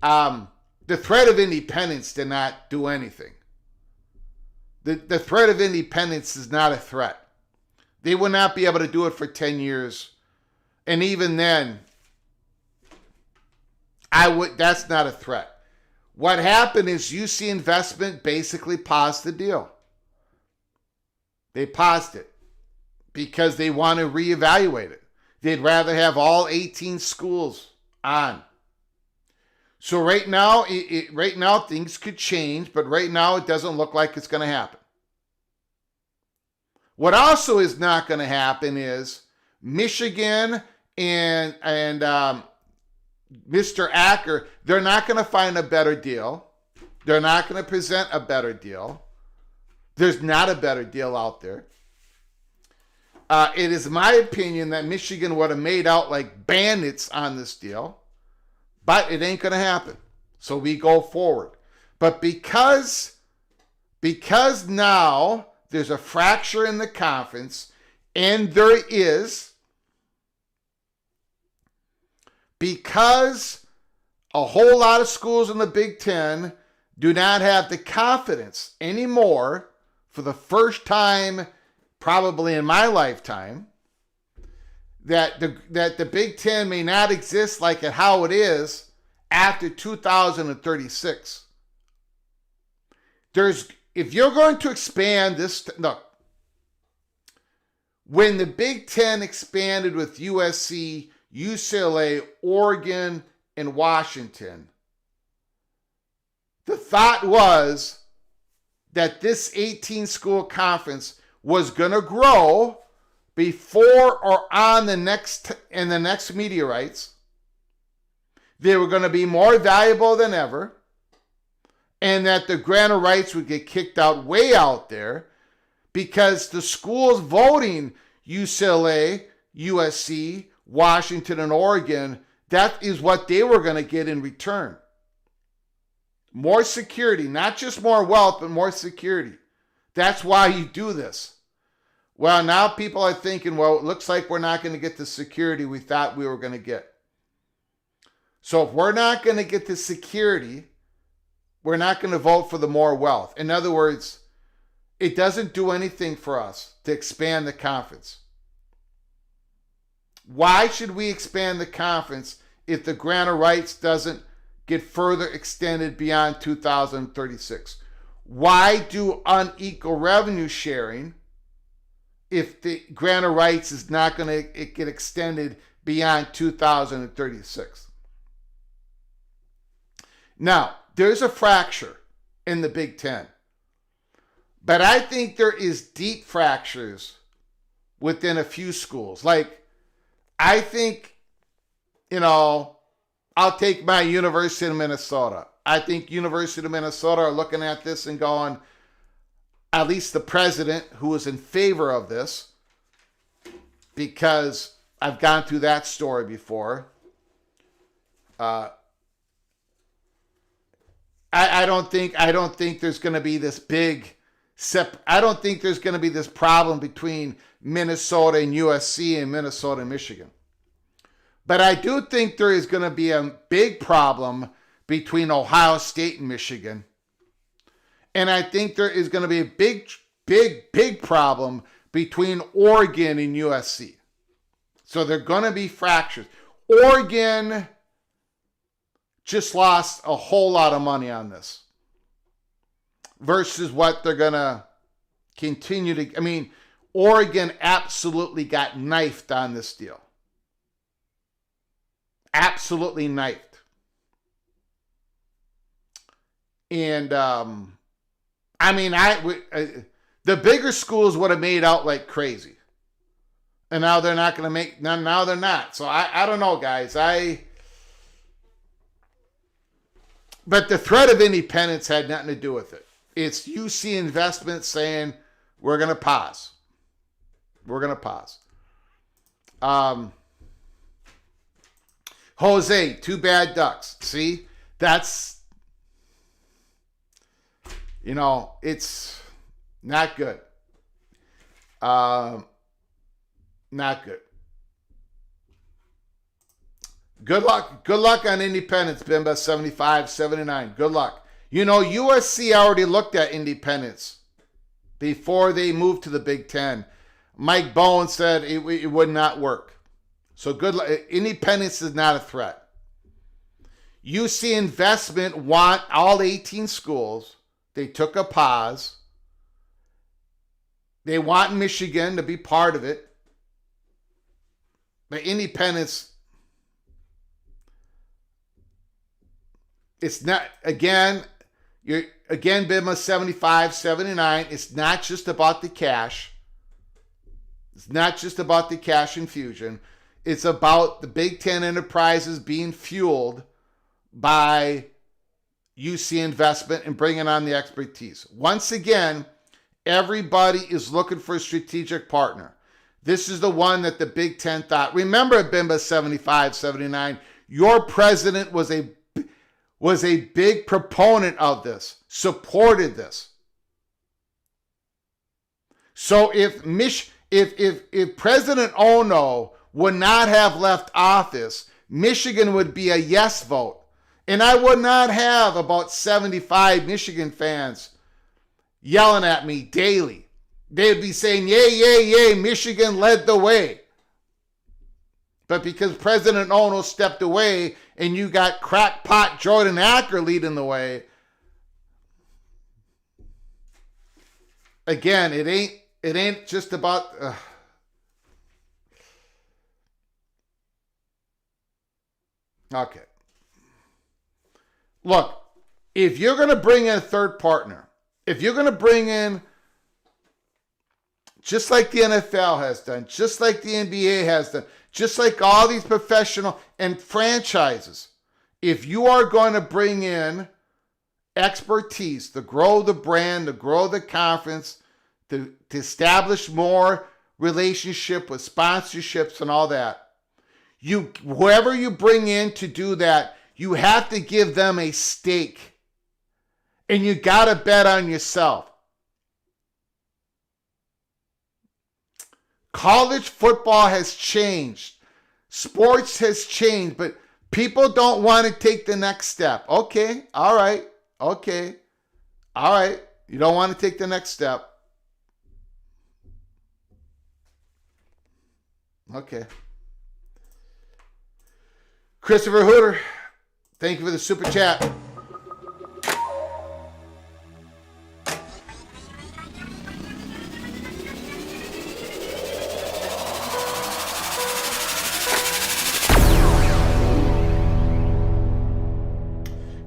The threat of independence did not do anything. The threat of independence is not a threat. They would not be able to do it for 10 years. And even then, that's not a threat. What happened is UC Investment basically paused the deal. They paused it because they want to reevaluate it. They'd rather have all 18 schools on. So right now, right now things could change, but right now it doesn't look like it's going to happen. What also is not going to happen is Michigan and Mr. Acker, they're not going to find a better deal. They're not going to present a better deal. There's not a better deal out there. It is my opinion that Michigan would have made out like bandits on this deal, but it ain't going to happen. So we go forward. But because now there's a fracture in the conference, and there is, because a whole lot of schools in the Big Ten do not have the confidence anymore, for the first time probably in my lifetime, that the Big Ten may not exist like how it is after 2036. If you're going to expand this, look, when the Big Ten expanded with USC, UCLA, Oregon, and Washington, the thought was that this 18-school conference was going to grow before or on the next media rights. They were going to be more valuable than ever, and that the grant of rights would get kicked out way out there because the schools voting UCLA, USC, Washington, and Oregon, that is what they were going to get in return. More security, not just more wealth, but more security. That's why you do this. Well, now people are thinking, well, it looks like we're not going to get the security we thought we were going to get. So if we're not going to get the security, we're not going to vote for the more wealth. In other words, it doesn't do anything for us to expand the conference. Why should we expand the conference if the grant of rights doesn't get further extended beyond 2036? Why do unequal revenue sharing if the grant of rights is not going to get extended beyond 2036? Now, there's a fracture in the Big Ten, but I think there is deep fractures within a few schools. Like, I think, I'll take my University of Minnesota. I think University of Minnesota are looking at this and going, at least the president, who was in favor of this, because I've gone through that story before. I don't think there's going to be this big I don't think there's going to be this problem between Minnesota and USC and Minnesota and Michigan. But I do think there is going to be a big problem between Ohio State and Michigan. And I think there is going to be a big problem between Oregon and USC. So they're going to be fractures. Oregon just lost a whole lot of money on this versus what they're going to continue to. I mean, Oregon absolutely got knifed on this deal. Absolutely knifed. And, the bigger schools would have made out like crazy. And now they're not going to make, now they're not. So I don't know, guys. But the threat of independence had nothing to do with it. It's UC Investment saying, we're going to pause. We're going to pause. Jose, two bad ducks. See? That's, it's not good. Not good. Good luck on independence, Bimba, 75, 79. Good luck. USC already looked at independence before they moved to the Big Ten. Mike Bowen said it would not work. So good luck. Independence is not a threat. UC Investment want all 18 schools. They took a pause. They want Michigan to be part of it. But independence, it's not, again, Bima 75, 79, it's not just about the cash. It's not just about the cash infusion. It's about the Big Ten enterprises being fueled by UC Investment and bringing on the expertise. Once again, everybody is looking for a strategic partner. This is the one that the Big Ten thought. Remember, Bimba 75, 79, your president was a big proponent of this, supported this. So if President Ono would not have left office, Michigan would be a yes vote. And I would not have about 75 Michigan fans yelling at me daily. They'd be saying, yay, yay, yay, Michigan led the way. But because President Ono stepped away and you got crackpot Jordan Acker leading the way, again, it ain't just about... Okay. Look, if you're going to bring in a third partner, if you're going to bring in, just like the NFL has done, just like the NBA has done, just like all these professional and franchises, if you are going to bring in expertise to grow the brand, to grow the conference, to establish more relationship with sponsorships and all that, whoever you bring in to do that, you have to give them a stake. And you got to bet on yourself. College football has changed. Sports has changed, but people don't want to take the next step. Okay, all right, okay, all right. You don't want to take the next step. Okay. Christopher Hooter, thank you for the super chat.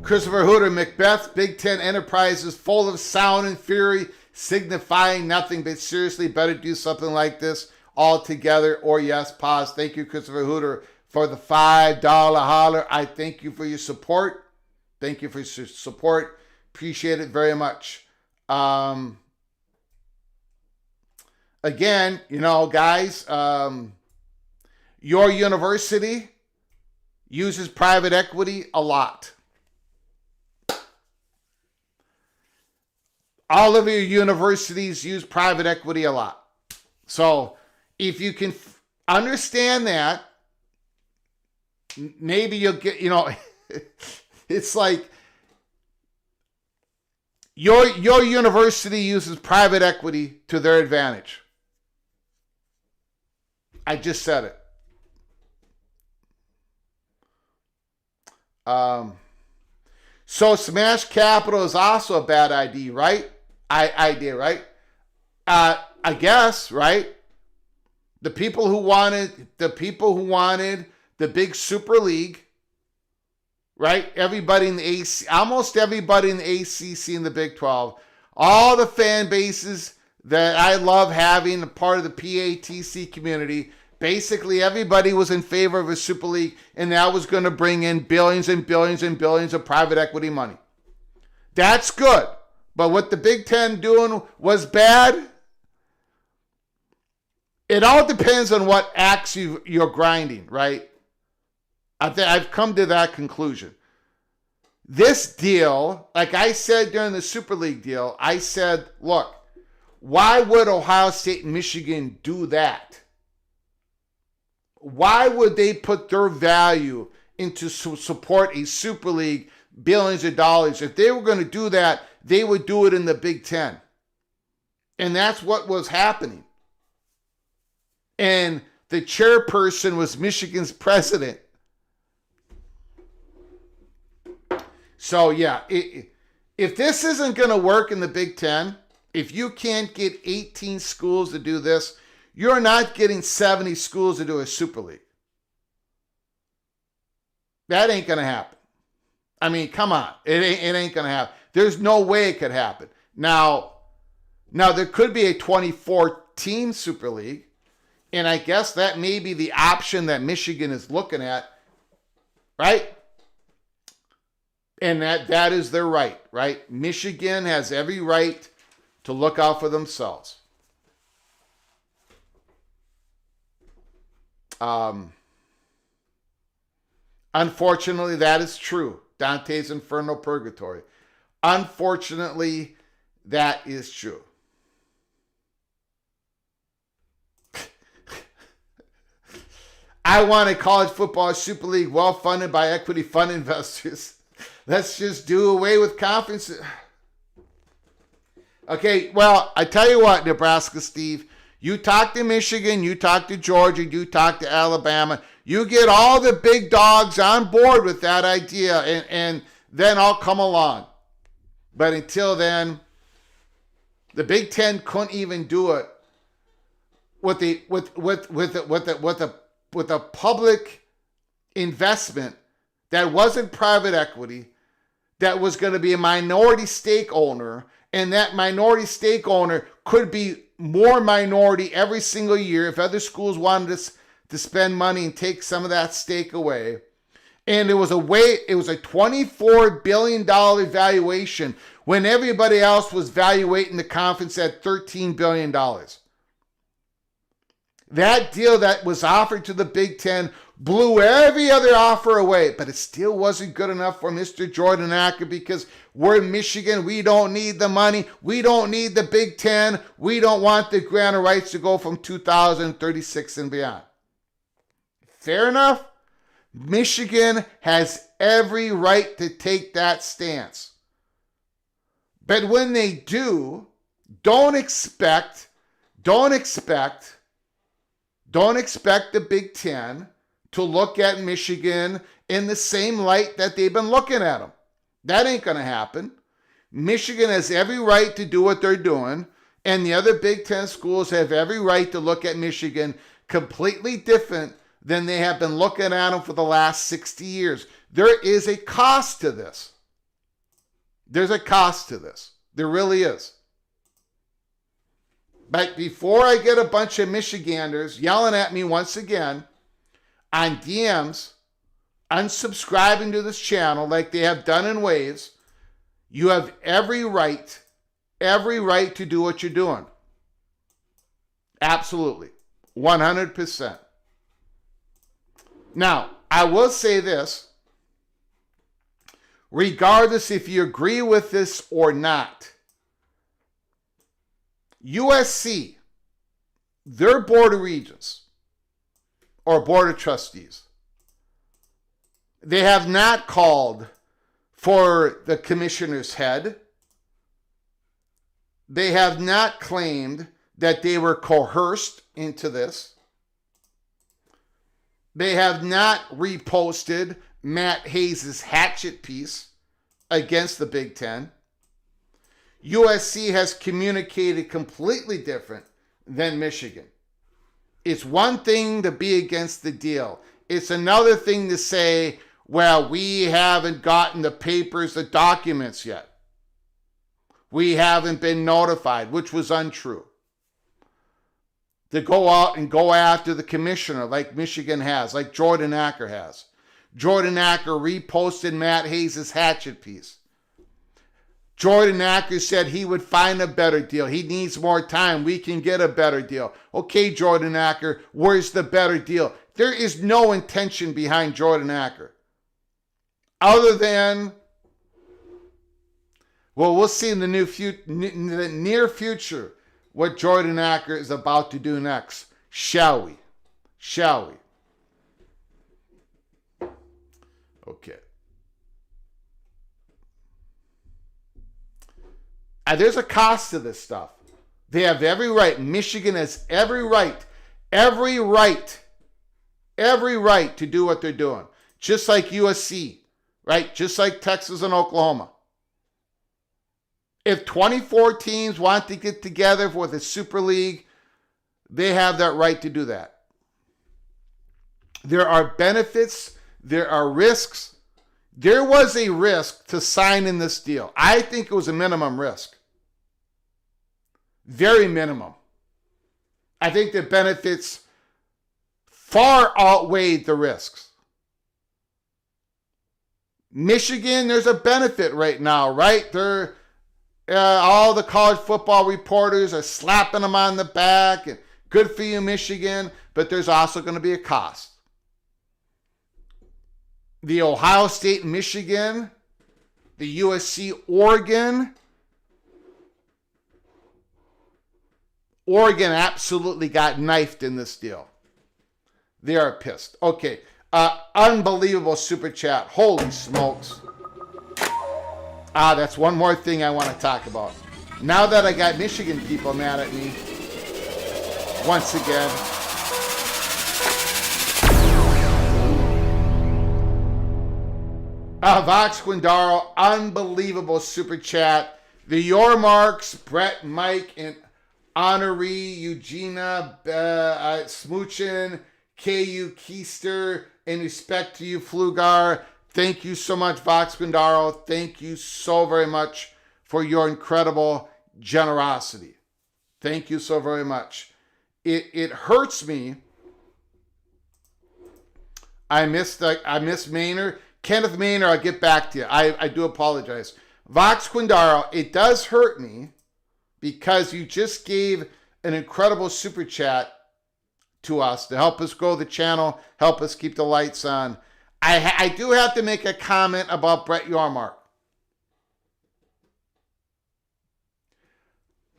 Christopher Hooter, Macbeth, Big Ten Enterprises, full of sound and fury, signifying nothing but seriously better do something like this all together, or yes, pause. Thank you, Christopher Hooter, for the $5 holler. I thank you for your support. Thank you for your support. Appreciate it very much. Again, you know, guys, your university uses private equity a lot. All of your universities use private equity a lot. So if you can understand that, maybe you'll get, you know, it's like your university uses private equity to their advantage. I just said it. So Smash Capital is also a bad idea, right? Idea, right? I guess, right? The people who wanted the big Super League, right? Everybody in the AC, almost everybody in the ACC and the Big 12, all the fan bases that I love having, a part of the PATC community, basically everybody was in favor of a Super League, and that was going to bring in billions and billions and billions of private equity money. That's good. But what the Big Ten doing was bad. It all depends on what axe you're grinding, right? I've come to that conclusion. This deal, like I said during the Super League deal, I said, look, why would Ohio State and Michigan do that? Why would they put their value into support a Super League, billions of dollars? If they were going to do that, they would do it in the Big Ten. And that's what was happening. And the chairperson was Michigan's president. So, yeah, if this isn't going to work in the Big Ten, if you can't get 18 schools to do this, you're not getting 70 schools to do a Super League. That ain't going to happen. I mean, come on. It ain't going to happen. There's no way it could happen. Now there could be a 24-team Super League, and I guess that may be the option that Michigan is looking at, right? And that is their right, right? Michigan has every right to look out for themselves. Unfortunately, that is true. Dante's Inferno Purgatory. Unfortunately, that is true. I want a college football Super League well funded by equity fund investors. Let's just do away with conferences. Okay, well, I tell you what, Nebraska Steve, you talk to Michigan, you talk to Georgia, you talk to Alabama, you get all the big dogs on board with that idea, and then I'll come along. But until then, the Big Ten couldn't even do it with a public investment that wasn't private equity, that was going to be a minority stake owner, and that minority stake owner could be more minority every single year if other schools wanted to spend money and take some of that stake away. And it was a $24 billion valuation when everybody else was valuating the conference at $13 billion. That deal that was offered to the Big Ten blew every other offer away, but it still wasn't good enough for Mr. Jordan Acker because we're in Michigan. We don't need the money. We don't need the Big Ten. We don't want the grant of rights to go from 2036 and beyond. Fair enough. Michigan has every right to take that stance. But when they do, don't expect the Big Ten to look at Michigan in the same light that they've been looking at them. That ain't going to happen. Michigan has every right to do what they're doing, and the other Big Ten schools have every right to look at Michigan completely different than they have been looking at them for the last 60 years. There is a cost to this. There's a cost to this. There really is. But before I get a bunch of Michiganders yelling at me once again on DMs, unsubscribing to this channel like they have done in waves, you have every right to do what you're doing. Absolutely. 100%. Now, I will say this. Regardless if you agree with this or not, USC, their Board of Regents or Board of Trustees, they have not called for the commissioner's head. They have not claimed that they were coerced into this. They have not reposted Matt Hayes' hatchet piece against the Big Ten. USC has communicated completely different than Michigan. It's one thing to be against the deal. It's another thing to say, well, we haven't gotten the papers, the documents yet. We haven't been notified, which was untrue. To go out and go after the commissioner like Michigan has, like Jordan Acker has. Jordan Acker reposted Matt Hayes' hatchet piece. Jordan Acker said he would find a better deal. He needs more time. We can get a better deal. Okay, Jordan Acker, where's the better deal? There is no intention behind Jordan Acker. Other than, well, we'll see in the near future what Jordan Acker is about to do next. Shall we? Shall we? Okay. There's a cost to this stuff. They have every right. Michigan has every right to do what they're doing. Just like USC, right? Just like Texas and Oklahoma. If 24 teams want to get together with a Super League, they have that right to do that. There are benefits. There are risks. There was a risk to sign in this deal. I think it was a minimum risk. Very minimum. I think the benefits far outweighed the risks. Michigan, there's a benefit right now, right? All the college football reporters are slapping them on the back. And good for you, Michigan. But there's also going to be a cost. The Ohio State, Michigan, the USC, Oregon. Oregon absolutely got knifed in this deal. They are pissed. Okay, unbelievable super chat. Holy smokes. That's one more thing I want to talk about. Now that I got Michigan people mad at me, once again. Vox Quindaro, unbelievable super chat. The Your Marks, Brett, Mike, and Honoree, Eugenia, Smoochin, KU Keister, in respect to you, Flugar. Thank you so much, Vox Quindaro. Thank you so very much for your incredible generosity. Thank you so very much. It hurts me. I miss Maynard. Kenneth Maynard, I'll get back to you. I do apologize. Vox Quindaro, it does hurt me because you just gave an incredible super chat to us to help us grow the channel, help us keep the lights on. I do have to make a comment about Brett Yormark.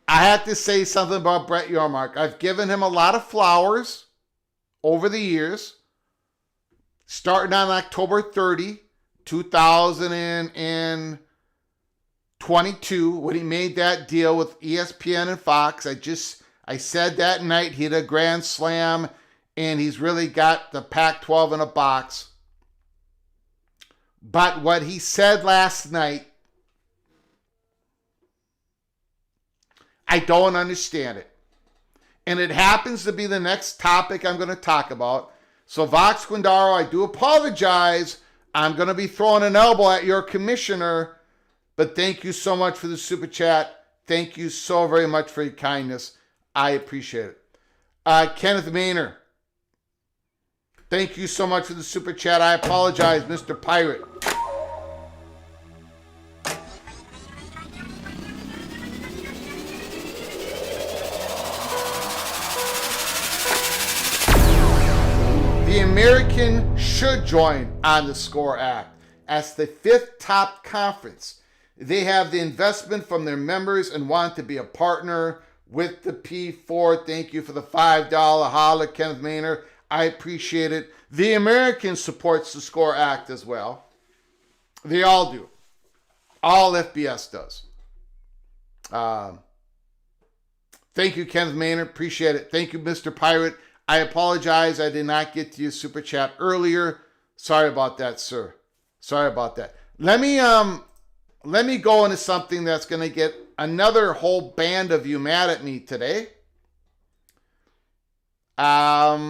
I have to say something about Brett Yormark. I've given him a lot of flowers over the years, starting on October 30, 2022, when he made that deal with ESPN and Fox. I said that night he had a grand slam, and he's really got the Pac-12 in a box. But what he said last night, I don't understand it. And it happens to be the next topic I'm going to talk about. So Vox Quindaro, I do apologize. I'm going to be throwing an elbow at your commissioner. But thank you so much for the super chat. Thank you so very much for your kindness. I appreciate it. Kenneth Maynard, thank you so much for the super chat. I apologize, Mr. Pirate. The American should join on the SCORE Act as the fifth top conference. They have the investment from their members and want to be a partner with the P4. Thank you for the $5 holla, Kenneth Maynard. I appreciate it. The American supports the SCORE Act as well. They all do. All FBS does. Thank you, Kenneth Maynard. Appreciate it. Thank you, Mr. Pirate. I apologize. I did not get to your super chat earlier. Sorry about that, sir. Sorry about that. Let me go into something that's going to get another whole band of you mad at me today. Let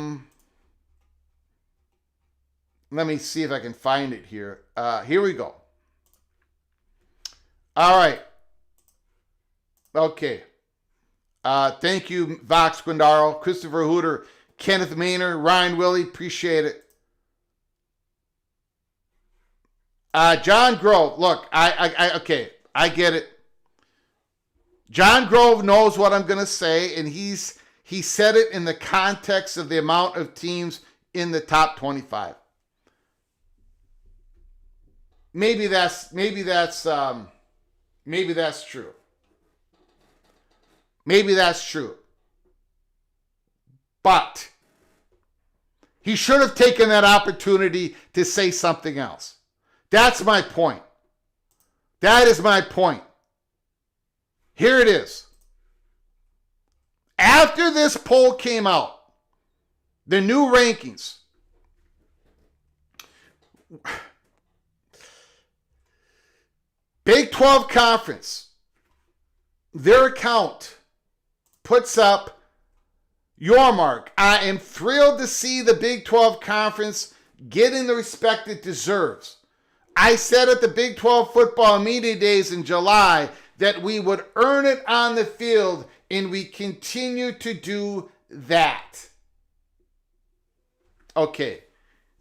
me see if I can find it here. Here we go. All right. Okay. Thank you, Vox Quindaro, Christopher Hooter, Kenneth Maynard, Ryan Willie. Appreciate it. John Grove. Look, okay. I get it. John Grove knows what I'm going to say, and he said it in the context of the amount of teams in the top 25. Maybe that's true. Maybe that's true. But he should have taken that opportunity to say something else. That's my point. That is my point. Here it is. After this poll came out, the new rankings, Big 12 Conference, their account puts up Yormark. I am thrilled to see the Big 12 Conference getting the respect it deserves. I said at the Big 12 Football Media Days in July that we would earn it on the field, and we continue to do that. Okay,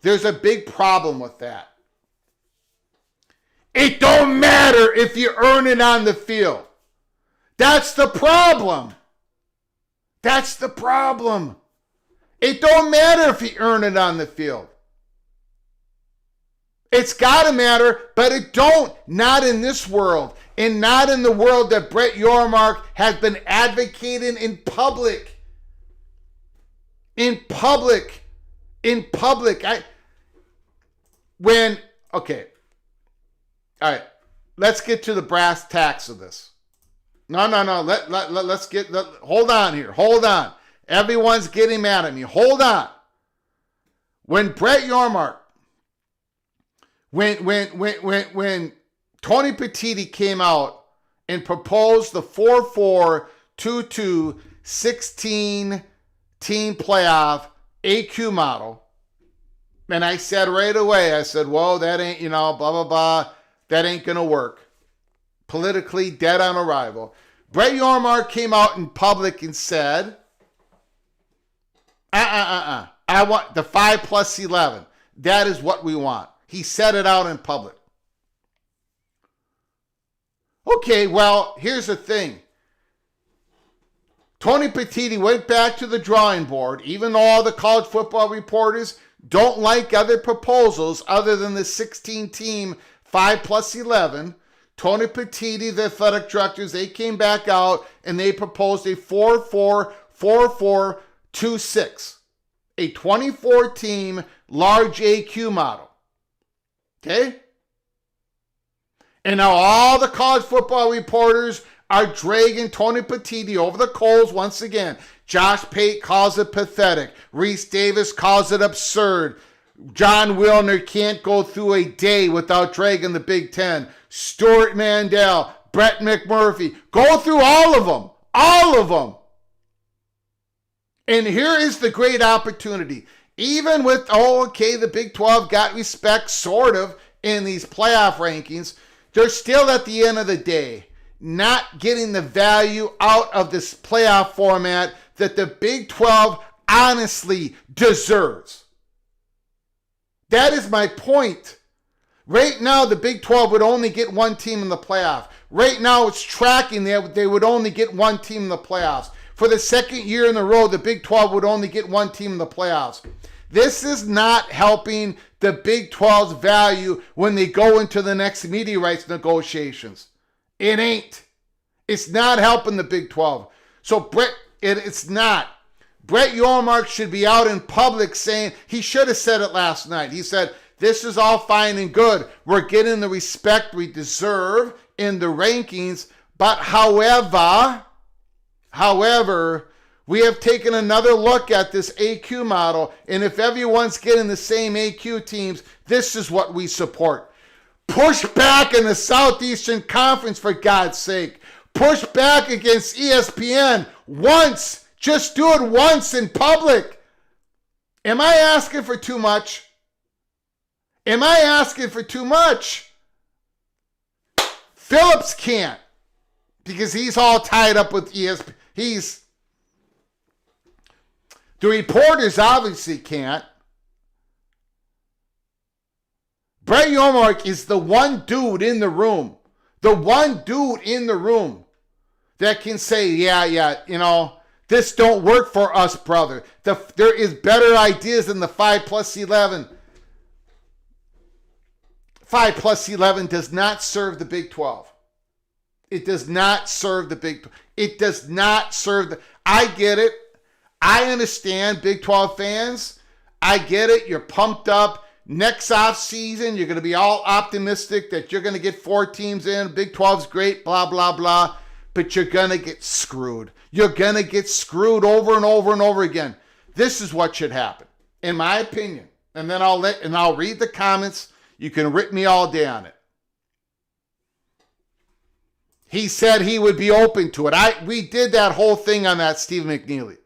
there's a big problem with that. It don't matter if you earn it on the field. That's the problem. That's the problem. It don't matter if you earn it on the field. It's got to matter, but it don't. Not in this world, and not in the world that Brett Yormark has been advocating in public. In public. Okay. All right. Let's get to the brass tacks of this. No. Hold on here. Hold on. Everyone's getting mad at me. Hold on. When Brett Yormark, when Tony Petitti came out and proposed the 4-4-2-2 16 team playoff AQ model, and I said right away, I said, whoa, that ain't, blah, blah, blah. That ain't going to work. Politically dead on arrival. Brett Yormark came out in public and said, I want the 5+11. That is what we want. He said it out in public. Okay, well, here's the thing. Tony Petitti went back to the drawing board, even though all the college football reporters don't like other proposals other than the 16-team 5+11. Tony Petitti, the athletic directors, they came back out and they proposed a 4-4-4-4-2-6, a 24-team large AQ model. Okay? And now all the college football reporters are dragging Tony Petitti over the coals once again. Josh Pate calls it pathetic. Reese Davis calls it absurd. John Wilner can't go through a day without dragging the Big Ten. Stuart Mandel, Brett McMurphy. Go through all of them. All of them. And here is the great opportunity. Even with, the Big 12 got respect, sort of, in these playoff rankings, they're still at the end of the day not getting the value out of this playoff format that the Big 12 honestly deserves. That is my point. Right now, the Big 12 would only get one team in the playoff. Right now, it's tracking that they would only get one team in the playoffs. For the second year in a row, the Big 12 would only get one team in the playoffs. This is not helping the Big 12's value when they go into the next media rights negotiations. It ain't. It's not helping the Big 12. So it's not. Brett Yormark should be out in public saying, he should have said it last night. He said, this is all fine and good. We're getting the respect we deserve in the rankings. But however, we have taken another look at this AQ model. And if everyone's getting the same AQ teams, this is what we support. Push back in the Southeastern Conference, for God's sake. Push back against ESPN once. Just do it once in public. Am I asking for too much? Am I asking for too much? Phillips can't, because he's all tied up with ESPN. The reporters obviously can't. Brett Yormark is the one dude in the room. The one dude in the room that can say, this don't work for us, brother. There is better ideas than the 5+11. 5+11 does not serve the Big 12. It does not serve the Big 12. It does not serve I get it. I understand, Big 12 fans. I get it. You're pumped up. Next off season, you're going to be all optimistic that you're going to get 4 teams in. Big 12's great, blah, blah, blah. But you're going to get screwed. You're going to get screwed over and over and over again. This is what should happen, in my opinion. And then I'll read the comments. You can rip me all day on it. He said he would be open to it. We did that whole thing on that Steve McNeely.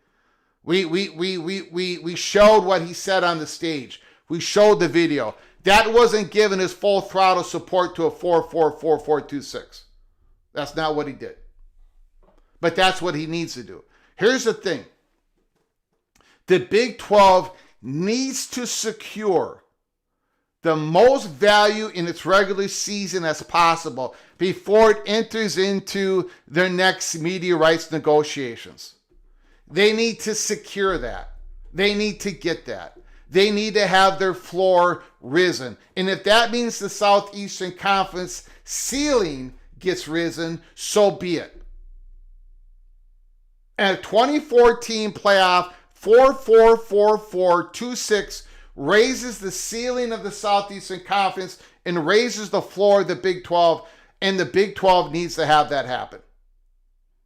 We showed what he said on the stage. We showed the video. That wasn't giving his full throttle support to a 4-4-4-4-2-6. That's not what he did. But that's what he needs to do. Here's the thing. The Big 12 needs to secure the most value in its regular season as possible before it enters into their next media rights negotiations. They need to secure that. They need to get that. They need to have their floor risen. And if that means the Southeastern Conference ceiling gets risen, so be it. And a 24-team playoff, 4-4-4-4-2-6, raises the ceiling of the Southeastern Conference and raises the floor of the Big 12, and the Big 12 needs to have that happen.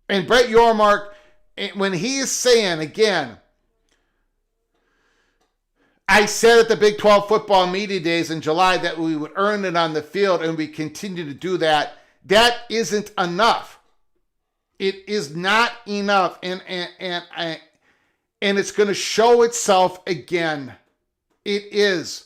And Brett Yormark, when he is saying, again, I said at the Big 12 football media days in July that we would earn it on the field, and we continue to do that. That isn't enough. It is not enough, and it's going to show itself again. It is.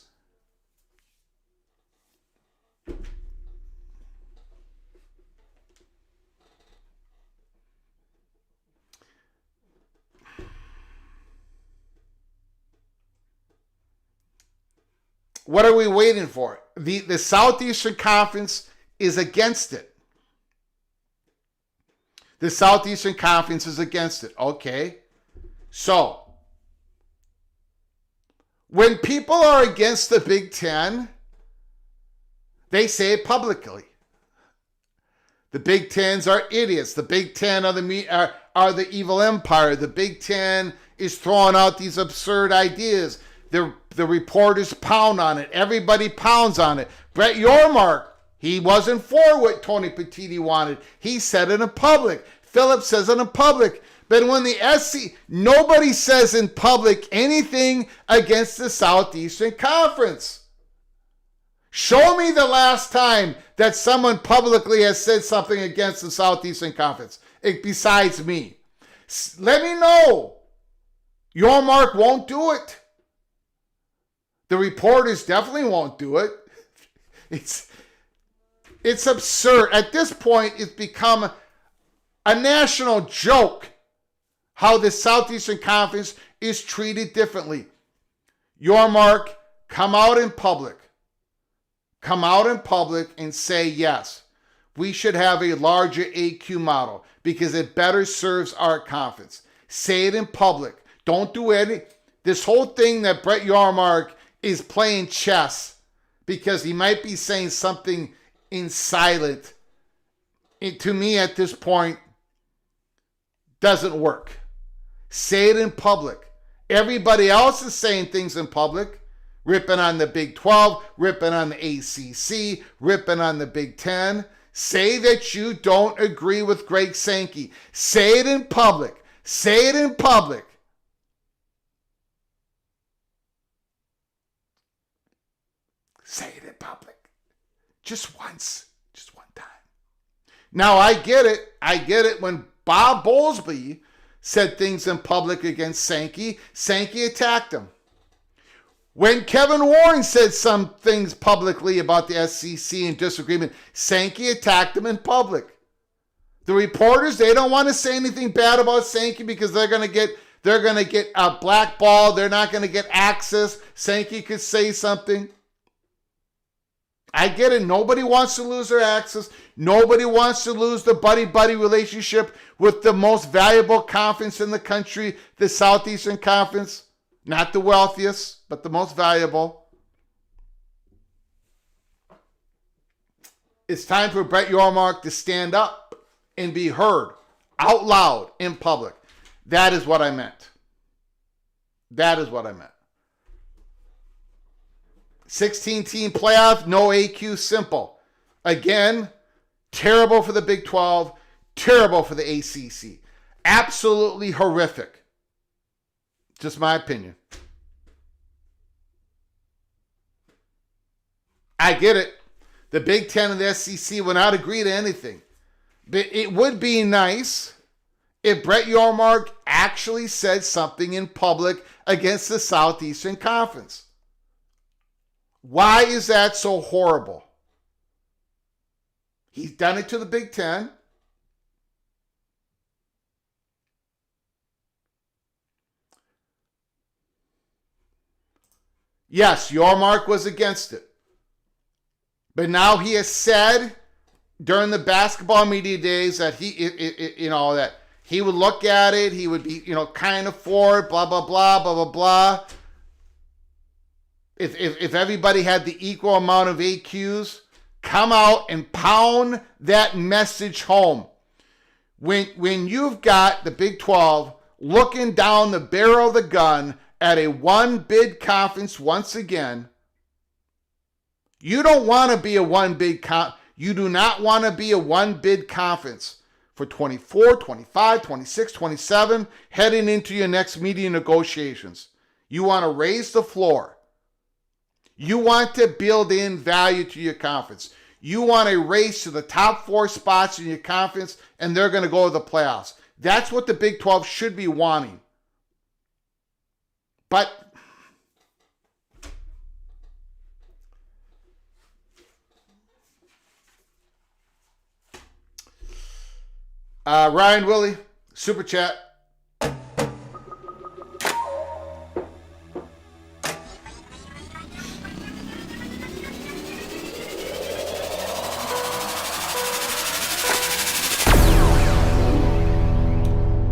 What are we waiting for? The Southeastern Conference is against it. The Southeastern Conference is against it. Okay. So, when people are against the Big Ten, they say it publicly. The Big Tens are idiots. The Big Ten are the evil empire. The Big Ten is throwing out these absurd ideas. The reporters pound on it. Everybody pounds on it. Brett Yormark, he wasn't for what Tony Petitti wanted. He said it in public. Phillips says it in public. But when the SC, nobody says in public anything against the Southeastern Conference. Show me the last time that someone publicly has said something against the Southeastern Conference, besides me. Let me know. Yormark won't do it. The reporters definitely won't do it. It's absurd. At this point, it's become a national joke how the Southeastern Conference is treated differently. Yormark, come out in public. Come out in public and say, yes, we should have a larger AQ model because it better serves our conference. Say it in public. Don't do any. This whole thing that Brett Yormark is playing chess because he might be saying something in silent, to me at this point, doesn't work. Say it in public. Everybody else is saying things in public. Ripping on the Big 12, ripping on the ACC, ripping on the Big 10. Say that you don't agree with Greg Sankey. Say it in public. Say it in public. Say it in public. Just once. Just one time. Now, I get it. I get it. When Bob Bowlesby said things in public against Sankey, Sankey attacked him. When Kevin Warren said some things publicly about the SEC in disagreement, Sankey attacked him in public. The reporters, they don't want to say anything bad about Sankey because they're going to get blackballed. They're not going to get access. Sankey could say something. I get it. Nobody wants to lose their access. Nobody wants to lose the buddy-buddy relationship with the most valuable conference in the country, the Southeastern Conference. Not the wealthiest, but the most valuable. It's time for Brett Yormark to stand up and be heard out loud in public. That is what I meant. That is what I meant. 16-team playoff, no AQ, simple. Again, terrible for the Big 12, terrible for the ACC. Absolutely horrific. Just my opinion. I get it. The Big Ten and the SEC will not agree to anything. But it would be nice if Brett Yormark actually said something in public against the Southeastern Conference. Why is that so horrible? He's done it to the Big Ten. Yes, Yormark was against it. But now he has said during the basketball media days that that he would look at it, he would be, kind of for it, blah, blah, blah, blah, blah, blah. If everybody had the equal amount of AQs, come out and pound that message home. When you've got the Big 12 looking down the barrel of the gun at a one-bid conference once again, you don't want to be a one-bid you do not want to be a one-bid conference for 24, 25, 26, 27, heading into your next media negotiations. You want to raise the floor. You want to build in value to your conference. You want a race to the top 4 spots in your conference, and they're going to go to the playoffs. That's what the Big 12 should be wanting. But Ryan Willie, super chat.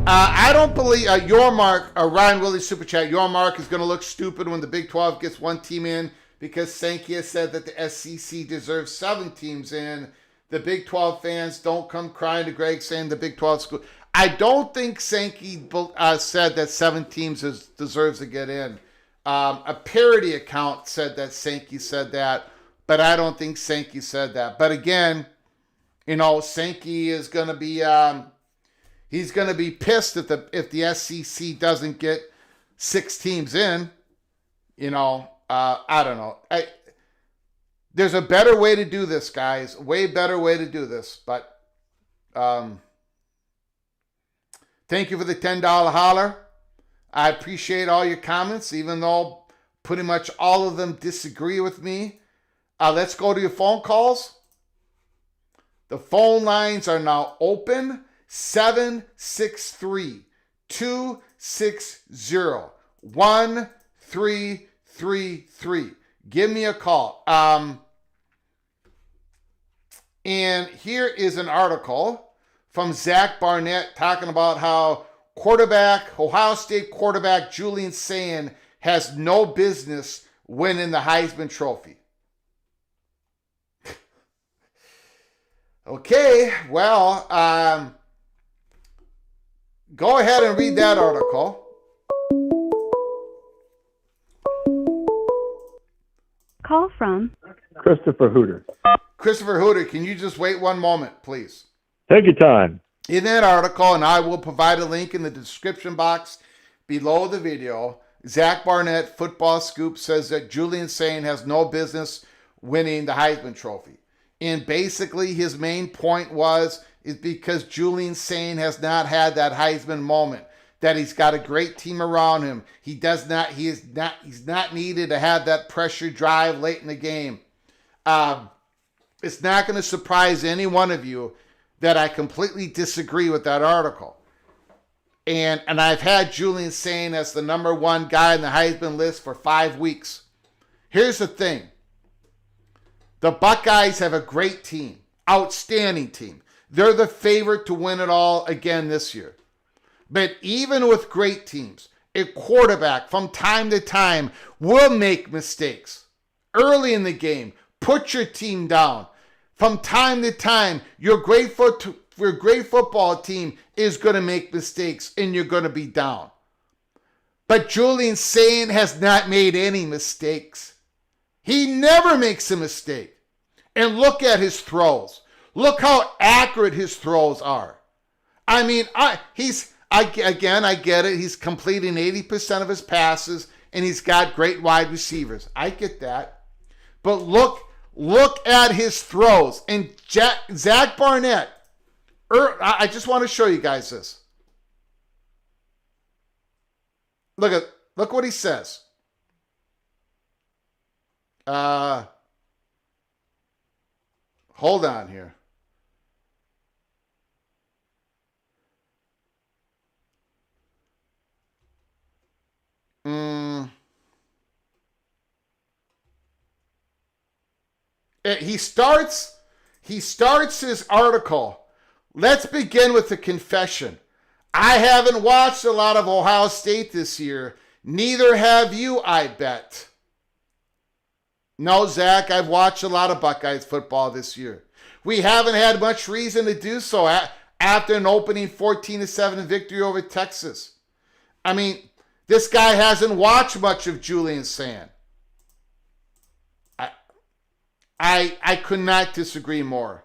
I don't believe your mark, Ryan Willie Super Chat, your mark is going to look stupid when the Big 12 gets one team in because Sankey has said that the SEC deserves 7 teams in. The Big 12 fans don't come crying to Greg saying the Big 12 school. I don't think Sankey said that 7 teams deserves to get in. A parody account said that Sankey said that, but I don't think Sankey said that. But again, Sankey is going to be he's going to be pissed if the SEC doesn't get 6 teams in. I don't know. There's a better way to do this, guys. Way better way to do this. But thank you for the $10 holler. I appreciate all your comments, even though pretty much all of them disagree with me. Let's go to your phone calls. The phone lines are now open. 763-260-1333. Give me a call. And here is an article from Zach Barnett talking about how Ohio State quarterback Julian Sayin has no business winning the Heisman Trophy. Okay, well, go ahead and read that article. Call from Christopher Hooter. Christopher Hooter, can you just wait one moment, please? Take your time. In that article, and I will provide a link in the description box below the video, Zach Barnett, Football Scoop, says that Julian Sayin has no business winning the Heisman Trophy. And basically his main point is because Julian Sayin has not had that Heisman moment, that he's got a great team around him. He's not needed to have that pressure drive late in the game. It's not going to surprise any one of you that I completely disagree with that article. And I've had Julian Sayin as the number 1 guy on the Heisman list for 5 weeks. Here's the thing. The Buckeyes have a great team, outstanding team. They're the favorite to win it all again this year. But even with great teams, a quarterback from time to time will make mistakes. Early in the game, put your team down. From time to time, your great football team is going to make mistakes and you're going to be down. But Julian Sayin has not made any mistakes. He never makes a mistake. And look at his throws. Look how accurate his throws are. I mean, I get it. He's completing 80% of his passes, and he's got great wide receivers. I get that. But look at his throws. And Zach Barnett, I just want to show you guys this. Look what he says. Hold on here. He starts his article. Let's begin with the confession. I haven't watched a lot of Ohio State this year. Neither have you, I bet. No, Zach, I've watched a lot of Buckeyes football this year. We haven't had much reason to do so after an opening 14-7 victory over Texas. I mean, this guy hasn't watched much of Julian Sayin. I could not disagree more.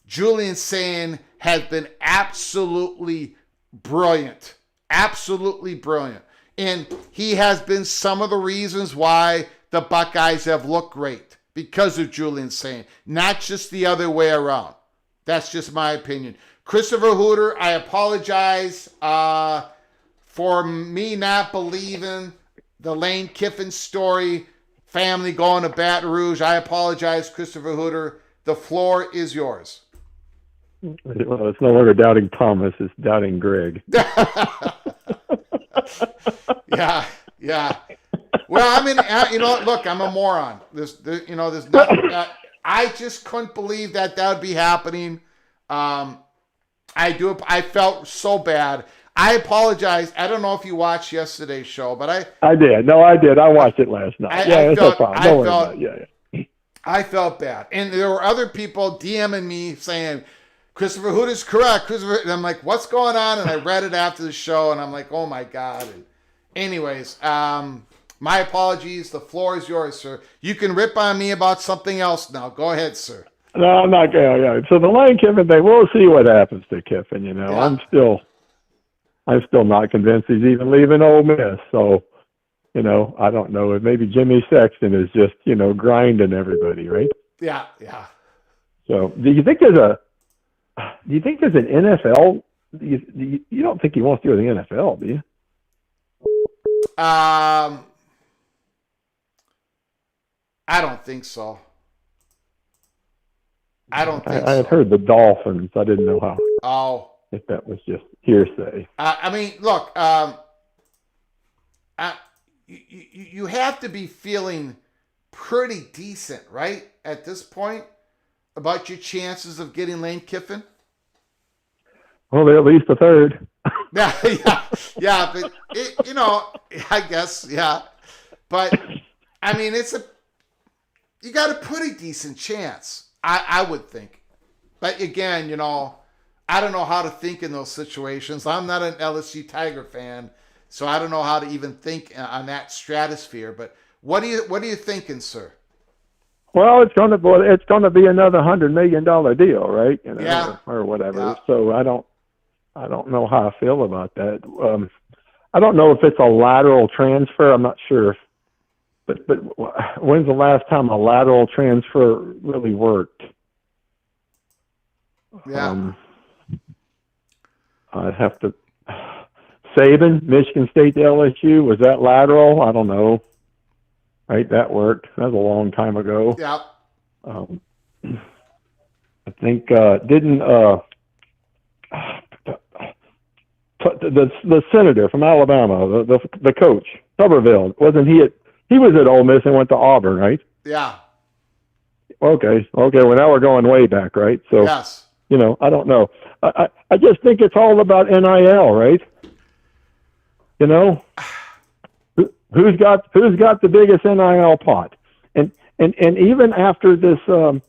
Julian Sayin has been absolutely brilliant. Absolutely brilliant. And he has been some of the reasons why the Buckeyes have looked great, because of Julian Sayin, not just the other way around. That's just my opinion. Christopher Hooter, I apologize for me not believing the Lane Kiffin story, family going to Baton Rouge. I apologize, Christopher Hooter. The floor is yours. Well, it's no longer doubting Thomas, it's doubting Greg. Yeah. Well, I mean, look, I'm a moron. There's not. I just couldn't believe that would be happening. I felt so bad. I apologize. I don't know if you watched yesterday's show, but I did. No, I did. I watched it last night. It's no problem. Don't worry about it. Yeah. I felt bad. And there were other people DMing me saying, Christopher Hood is correct. Christopher, and I'm like, what's going on? And I read it after the show, and I'm like, oh my God. And anyways, my apologies. The floor is yours, sir. You can rip on me about something else now. Go ahead, sir. No, I'm not going. Yeah. So the Lane Kiffin thing, we'll see what happens to Kiffin. You know, Yeah. I'm still not convinced he's even leaving Ole Miss. So, you know, I don't know. Maybe Jimmy Sexton is just, you know, grinding everybody, right? Yeah. So, do you think there's an NFL? You don't think he wants to go to the NFL, do you? I don't think so. I don't think I had so. heard the Dolphins. I didn't know how. Oh. If that was just hearsay. I mean, look, you have to be feeling pretty decent, right, at this point, about your chances of getting Lane Kiffin? Well, they're at least a third. yeah, but, you know, I guess, yeah. But, I mean, you got a pretty decent chance, I would think. But, again, you know, I don't know how to think in those situations. I'm not an LSU Tiger fan, so I don't know how to even think on that stratosphere. But what are you thinking, sir? Well, it's going to be another $100 million deal, right? You know, Yeah. or whatever. Yeah. So I don't know how I feel about that. I don't know if it's a lateral transfer. I'm not sure. But when's the last time a lateral transfer really worked? Yeah. I'd have to. Saban, Michigan State to LSU, was that lateral? I don't know. Right, that worked. That was a long time ago. Yeah. I think didn't the senator from Alabama, the coach, Tuberville, wasn't he at? He was at Ole Miss and went to Auburn, right? Yeah. Okay. Well, now we're going way back, right? So. Yes. You know, I don't know. I just think it's all about NIL, right? You know, who's got the biggest NIL pot, and even after this in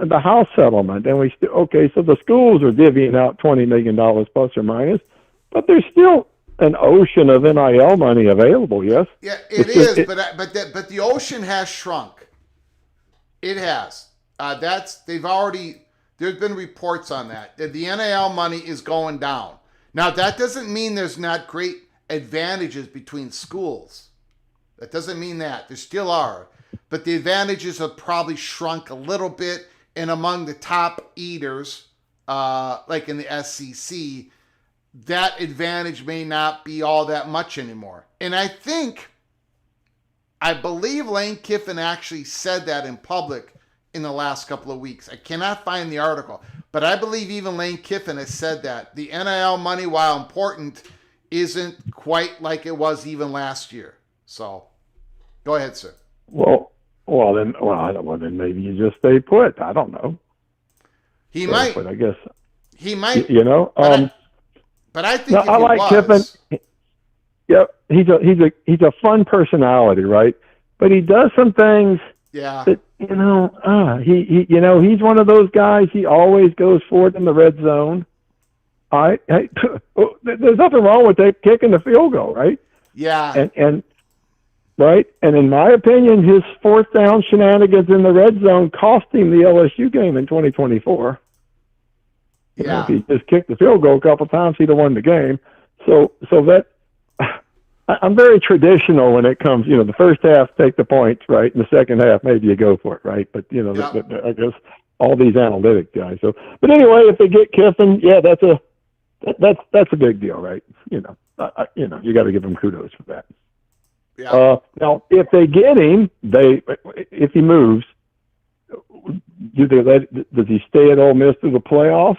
the House settlement, and so the schools are divvying out $20 million plus or minus, but there's still an ocean of NIL money available. Yes. Yeah, it is, but the ocean has shrunk. It has. There's been reports on that the NIL money is going down. Now, that doesn't mean there's not great advantages between schools. That doesn't mean that. There still are. But the advantages have probably shrunk a little bit. And among the top eaters, like in the SEC, that advantage may not be all that much anymore. And I believe Lane Kiffin actually said that in public in the last couple of weeks. I cannot find the article, but I believe even Lane Kiffin has said that the NIL money, while important, isn't quite like it was even last year. So, go ahead, sir. Then maybe you just stay put. I don't know. He might. But I guess he might. You know. But I think I like Kiffin. Yep, he's a fun personality, right? But he does some things. Yeah. That, he's one of those guys. He always goes forward in the red zone. There's nothing wrong with kicking the field goal, right? Yeah. And right. And in my opinion, his fourth down shenanigans in the red zone cost him the LSU game in 2024. Yeah. If he just kicked the field goal a couple times, he'd have won the game. So that. I'm very traditional when it comes, the first half, take the points, right? And the second half, maybe you go for it, right? But, I guess all these analytic guys. So, but anyway, if they get Kiffin, yeah, that's a big deal, right? You got to give them kudos for that. Yeah. Now, if they get him, if he moves, does he stay at Ole Miss through the playoffs?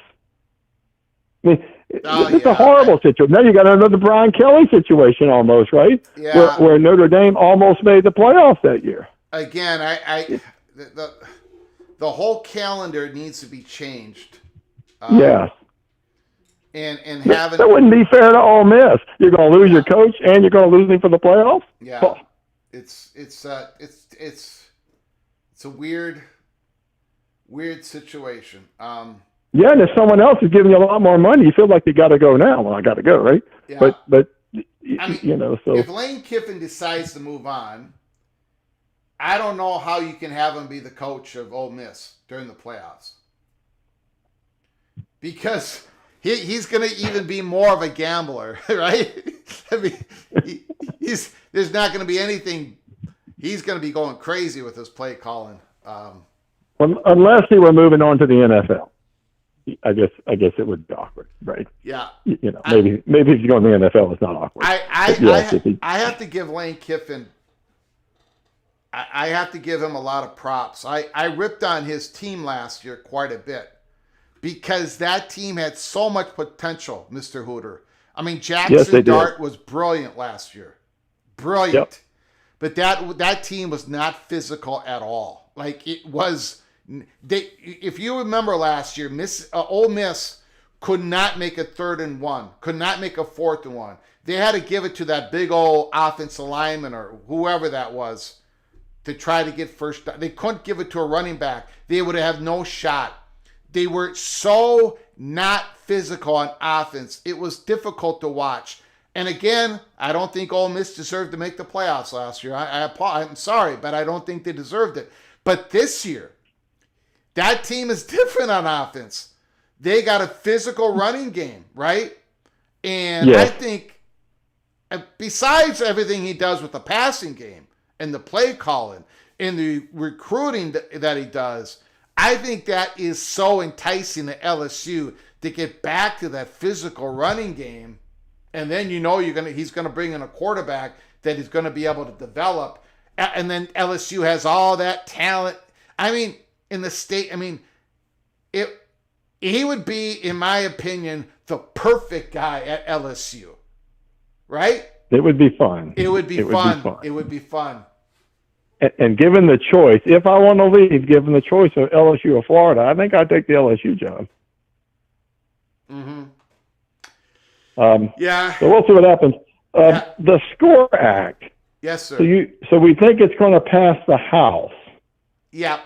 I mean, it's a horrible situation. Now you got another Brian Kelly situation almost, right? Yeah. Where Notre Dame almost made the playoffs that year. Again, the whole calendar needs to be changed. Yeah. and having that wouldn't be fair to Ole Miss. You're going to lose your coach, and you're going to lose him for the playoffs. Yeah, oh. it's a weird situation. Yeah, and if someone else is giving you a lot more money, you feel like you got to go now. Well, I got to go, right? Yeah. But I mean, you know, so if Lane Kiffin decides to move on, I don't know how you can have him be the coach of Ole Miss during the playoffs, because he's going to even be more of a gambler, right? I mean, there's not going to be anything. He's going to be going crazy with his play calling. Unless he were moving on to the NFL. I guess it would be awkward, right? Yeah. You know, maybe if you go in the NFL, it's not awkward. I have to give Lane Kiffin. I have to give him a lot of props. I ripped on his team last year quite a bit because that team had so much potential, Mr. Hooter. I mean, Jackson Dart was brilliant last year, brilliant. Yep. But that team was not physical at all. Like it was. If you remember last year, Ole Miss could not make a 3rd and 1, could not make a 4th and 1. They had to give it to that big old offensive lineman or whoever that was to try to get first down. They couldn't give it to a running back. They would have no shot. They were so not physical on offense. It was difficult to watch. And again, I don't think Ole Miss deserved to make the playoffs last year. I'm sorry, but I don't think they deserved it. But this year, that team is different on offense. They got a physical running game, right? And I think, besides everything he does with the passing game and the play calling and the recruiting that he does, I think that is so enticing to LSU to get back to that physical running game. And then he's going to bring in a quarterback that is going to be able to develop. And then LSU has all that talent. I mean, in the state, I mean, he would be, in my opinion, the perfect guy at LSU, right? It would be fun. It would be fun. It would be fun. And given the choice, if I want to leave, given the choice of LSU or Florida, I think I'd take the LSU job. Mm-hmm. So we'll see what happens. The SCORE Act. Yes, sir. So we think it's going to pass the House. Yeah.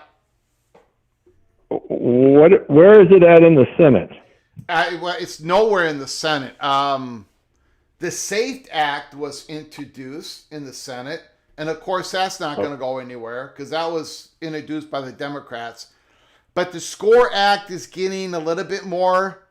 Where is it at in the Senate? Well, it's nowhere in the Senate. The SAFE Act was introduced in the Senate, and of course that's not going to go anywhere because that was introduced by the Democrats. But the SCORE Act is getting a little bit more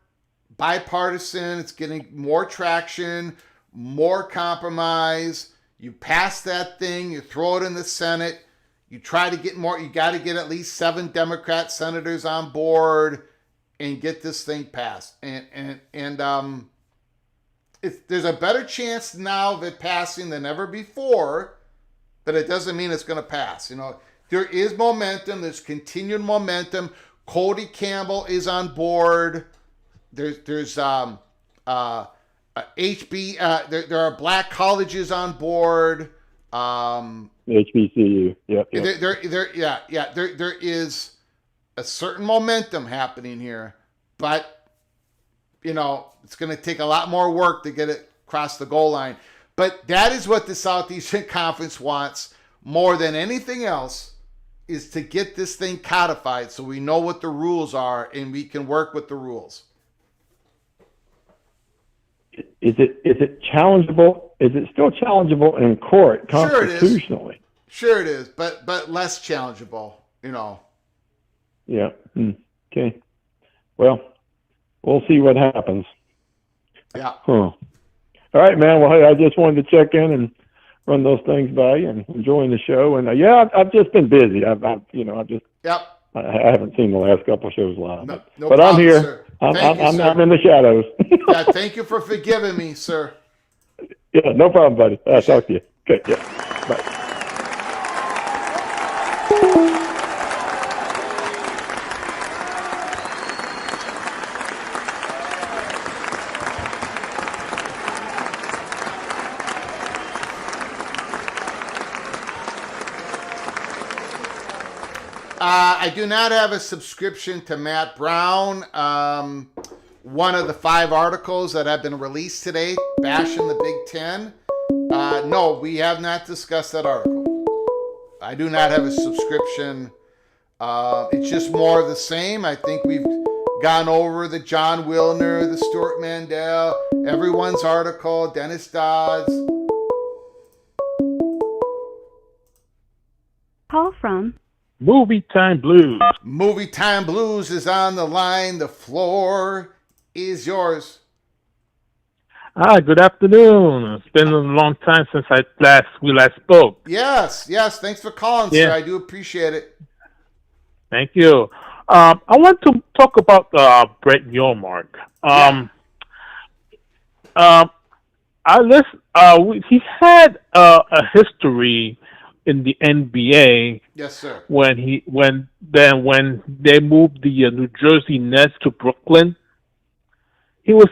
bipartisan. It's getting more traction, more compromise. You pass that thing, you throw it in the Senate. You try to get more, you got to get at least 7 Democrat senators on board and get this thing passed. And there's a better chance now of it passing than ever before, but it doesn't mean it's going to pass. You know, there is momentum, there's continued momentum. Cody Campbell is on board. There's HB, there are black colleges on board. HBCU. Yep. There is a certain momentum happening here, but it's going to take a lot more work to get it across the goal line. But that is what the Southeastern Conference wants more than anything else, is to get this thing codified so we know what the rules are and we can work with the rules. Is it challengeable? Is it still challengeable in court constitutionally? Sure it is, but less challengeable, Yeah. Okay. Well, we'll see what happens. Yeah. All right, man. Well, hey, I just wanted to check in and run those things by you and enjoying the show. And I've just been busy. I've just. Yep. I haven't seen the last couple of shows live, no but problem, I'm here. Sir. I'm in the shadows. Yeah, thank you for forgiving me, sir. Yeah, no problem, buddy. I'll talk to you. Okay, yeah. Bye. I do not have a subscription to Matt Brown. one of the 5 articles that have been released today bashing the Big Ten. No, we have not discussed that article. I do not have a subscription. It's just more of the same. I think we've gone over the John Wilner, the Stuart Mandel, everyone's article, Dennis Dodds. Call from Movie Time Blues. Movie Time Blues is on the line. The floor is yours. Hi, good afternoon. It's been a long time since we last spoke. Yes. Thanks for calling, Yeah. sir. I do appreciate it. Thank you. I want to talk about Brett Yormark. He had a history in the NBA. Yes, sir. When they moved the New Jersey Nets to Brooklyn. He was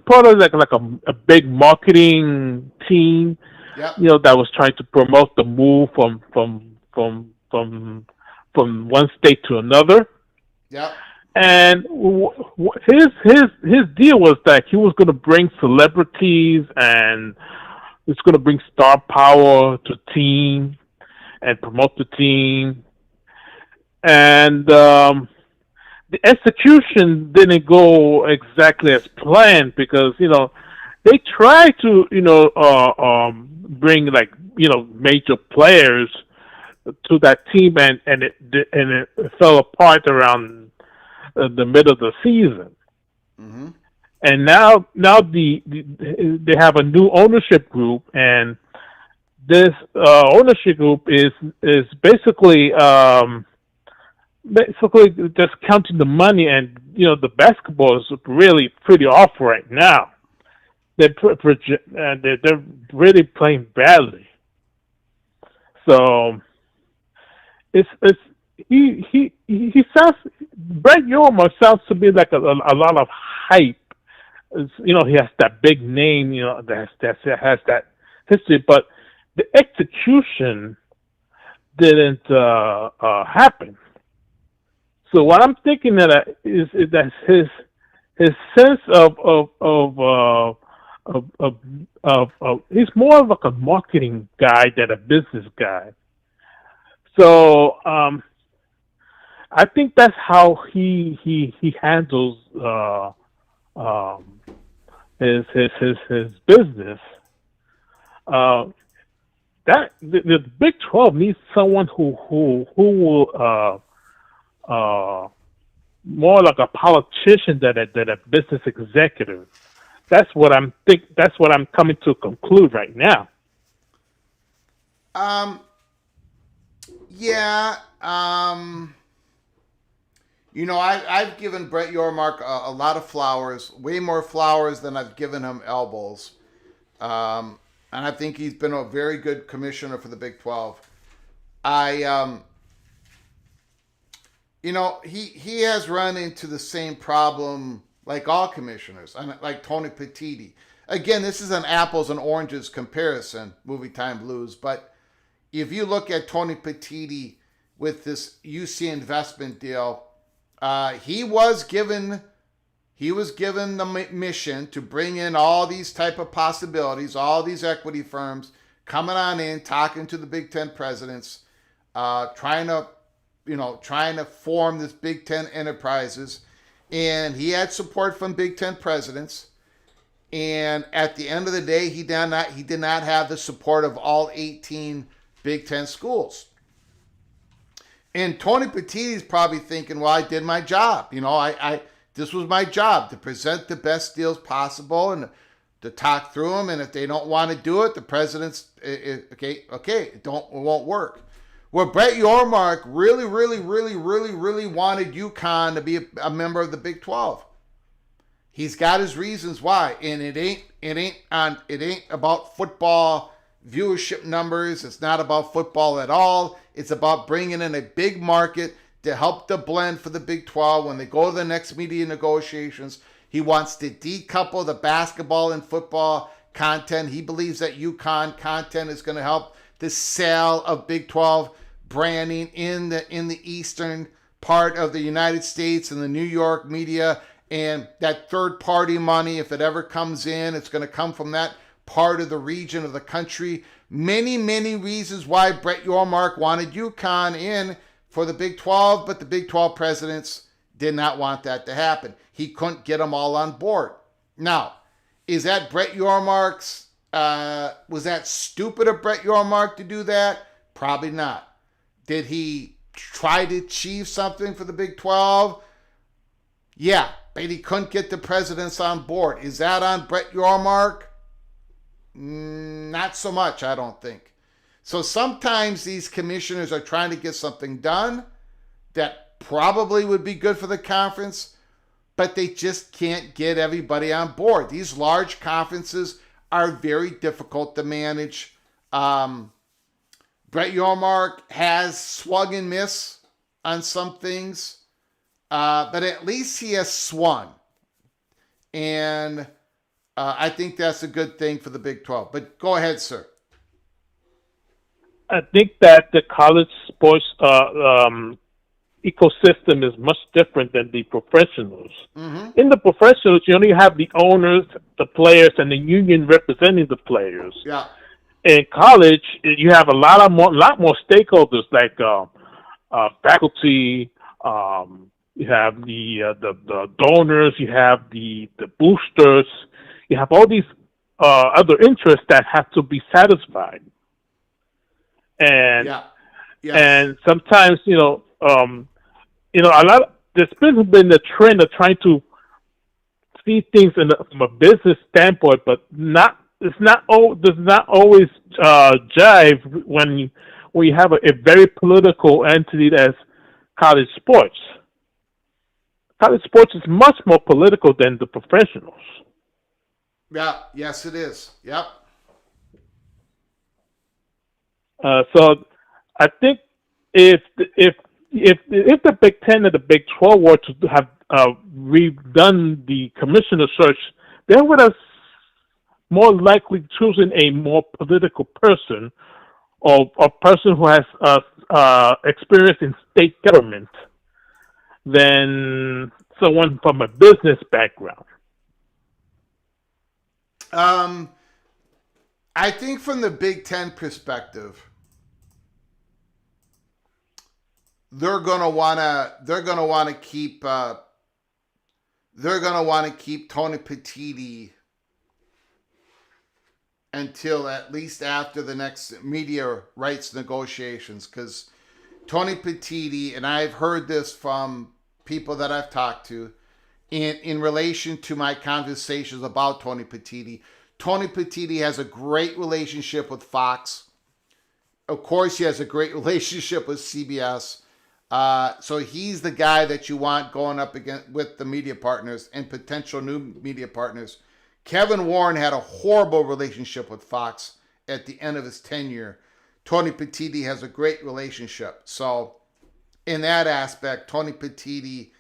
part of like a big marketing team, Yep. that was trying to promote the move from one state to another. Yep. And his deal was that he was going to bring celebrities and it's going to bring star power to team and promote the team. And the execution didn't go exactly as planned because they tried to bring major players to that team and it fell apart around the middle of the season. Mm-hmm. And now they have a new ownership group, and this ownership group is basically just counting the money, and the basketball is really pretty off right now. They're really playing badly. So he sounds, Brett Yormark sounds to be like a lot of hype. He has that big name, that has that history, but the execution didn't happen. So what I'm thinking is that his sense of he's more of like a marketing guy than a business guy. So I think that's how he handles his business. That the Big 12 needs someone who will more like a politician than a business executive. That's what I'm coming to conclude right now. Yeah. I've given Brett Yormark a lot of flowers, way more flowers than I've given him elbows. And I think he's been a very good commissioner for the Big 12. He has run into the same problem like all commissioners, like Tony Petitti. Again, this is an apples and oranges comparison, Movie Time Blues, but if you look at Tony Petitti with this UC investment deal, he was given the mission to bring in all these type of possibilities, all these equity firms coming on in, talking to the Big Ten presidents, trying to form this Big Ten enterprises. And he had support from Big Ten presidents. And at the end of the day, he did not have the support of all 18 Big Ten schools. And Tony Petitti's probably thinking, well, I did my job. This was my job, to present the best deals possible and to talk through them. And if they don't want to do it, the president's, it won't work. Well, Brett Yormark really wanted UConn to be a member of the Big 12. He's got his reasons why, and it ain't about football viewership numbers. It's not about football at all. It's about bringing in a big market to help the blend for the Big 12 when they go to the next media negotiations. He wants to decouple the basketball and football content. He believes that UConn content is going to help the sale of Big 12 branding in the eastern part of the United States and the New York media And that third party money, if it ever comes in, it's going to come from that part of the region of the country. Many, many reasons why Brett Yormark wanted UConn in for the Big 12, but the Big 12 presidents did not want that to happen. He couldn't get them all on board. Now, is that Brett Yormark's, was that stupid of Brett Yormark to do that? Probably not. Did he try to achieve something for the Big 12? Yeah, but he couldn't get the presidents on board. Is that on Brett Yormark? Not so much, I don't think. So sometimes these commissioners are trying to get something done that probably would be good for the conference, but they just can't get everybody on board. These large conferences are very difficult to manage. Brett Yormark has swung and miss on some things, but at least he has swung. And I think that's a good thing for the Big 12. But go ahead, sir. I think that the college sports ecosystem is much different than the professionals. Mm-hmm. In the professionals, you only have the owners, the players, and the union representing the players. Yeah. In college, you have a lot more stakeholders like faculty. You have the donors. You have the boosters. You have all these other interests that have to be satisfied. And yeah. Yes. And sometimes there's been the trend of trying to see things from a business standpoint, but does not always jive when you have a very political entity as college sports. College sports is much more political than the professionals. Yeah. Yes, it is. Yep. So I think if the Big Ten and the Big 12 were to have redone the commissioner search, they would have more likely chosen a more political person or a person who has experience in state government than someone from a business background. I think from the Big Ten perspective, they're gonna wanna keep Tony Petitti until at least after the next media rights negotiations, because Tony Petitti, and I've heard this from people that I've talked to in relation to my conversations about Tony Petitti. Tony Petitti has a great relationship with Fox. Of course, he has a great relationship with CBS. So he's the guy that you want going up against with the media partners and potential new media partners. Kevin Warren had a horrible relationship with Fox at the end of his tenure. Tony Petitti has a great relationship. So in that aspect, Tony Petitti,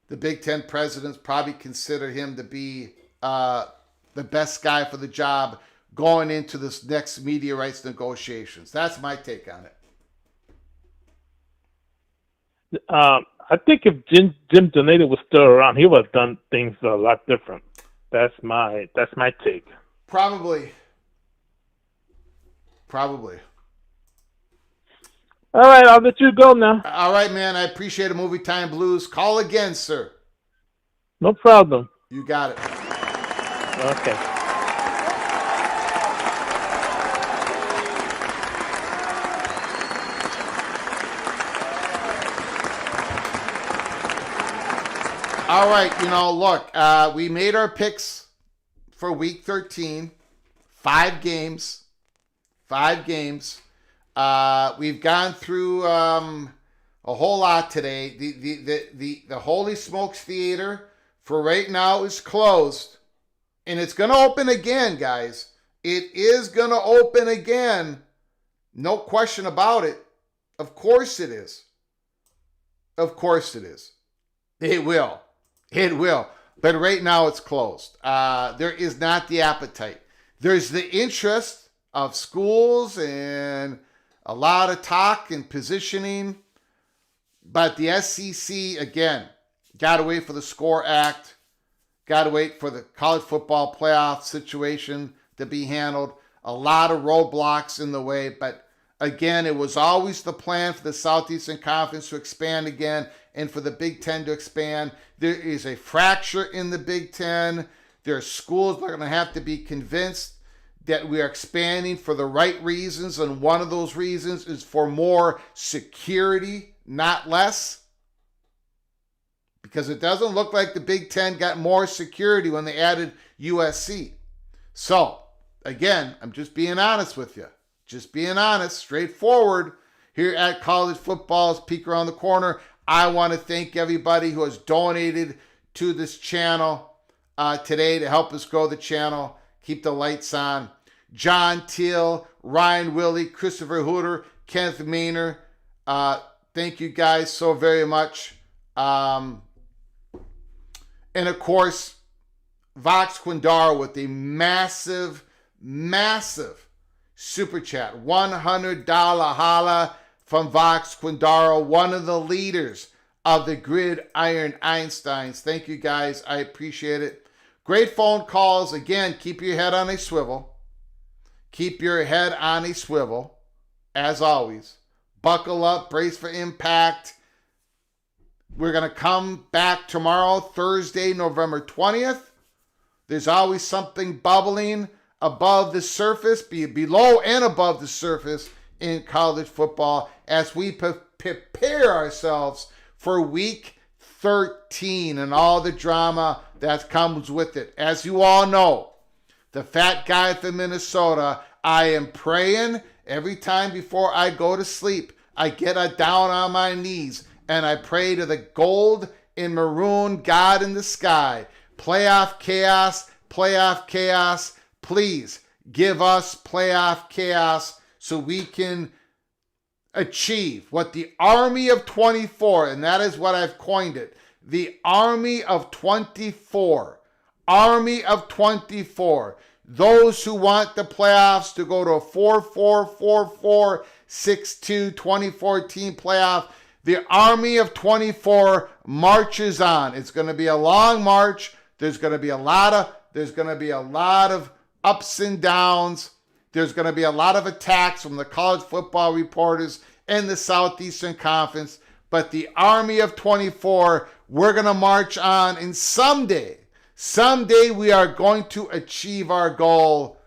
the Big Ten presidents probably consider him to be the best guy for the job going into this next media rights negotiations. That's my take on it. I think if Jim Donato was still around, he would have done things a lot different. That's my take. Probably. All right, I'll let you go now. All right, man. I appreciate it. Movie Time Blues. Call again, sir. No problem. You got it. Okay. All right, look, we made our picks for Week 13. 5 games. We've gone through a whole lot today. The Holy Smokes Theater for right now is closed, and it's going to open again, guys. It is going to open again. No question about it. Of course it is. It will. But right now it's closed. There is not the appetite. There's the interest of schools and a lot of talk and positioning. But the SEC, again, got to wait for the SCORE Act. Got to wait for the college football playoff situation to be handled. A lot of roadblocks in the way, but again, it was always the plan for the Southeastern Conference to expand again and for the Big Ten to expand. There is a fracture in the Big Ten. There are schools that are going to have to be convinced that we are expanding for the right reasons, and one of those reasons is for more security, not less. Because it doesn't look like the Big Ten got more security when they added USC. So, again, I'm just being honest with you. Just being honest, straightforward. Here at College Football's Peek Around the Corner, I want to thank everybody who has donated to this channel today to help us grow the channel, keep the lights on. John Teal, Ryan Willie, Christopher Hooter, Kenneth Maynard. Thank you guys so very much. And of course, Vox Quindaro with a massive, massive super chat. $100 holla from Vox Quindaro, one of the leaders of the Gridiron Einsteins. Thank you guys. I appreciate it. Great phone calls. Again, keep your head on a swivel. Keep your head on a swivel, as always. Buckle up, brace for impact. We're going to come back tomorrow, Thursday, November 20th. There's always something bubbling above the surface, below and above the surface in college football as we prepare ourselves for week 13 and all the drama that comes with it. As you all know, the fat guy from Minnesota, I am praying every time before I go to sleep. I get down on my knees and I pray to the gold and maroon God in the sky. Playoff chaos, please give us playoff chaos so we can achieve what the Army of 24, and that is what I've coined it, the Army of 24. Army of 24. Those who want the playoffs to go to a 4-4, 4-4, 6-2, 2014 playoff. The Army of 24 marches on. It's going to be a long march. There's going to be a lot of ups and downs. There's going to be a lot of attacks from the college football reporters in the Southeastern Conference. But the Army of 24, we're going to march on. And someday we are going to achieve our goal.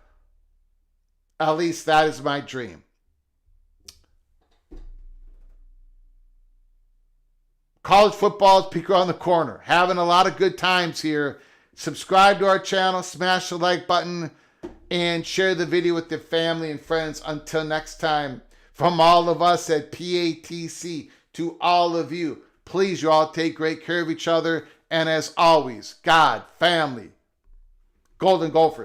At least that is my dream. College football is Peek Around the Corner. Having a lot of good times here. Subscribe to our channel, smash the like button, and share the video with your family and friends. Until next time, from all of us at PATC to all of you, please you all take great care of each other. And as always, God, family, Golden Gophers.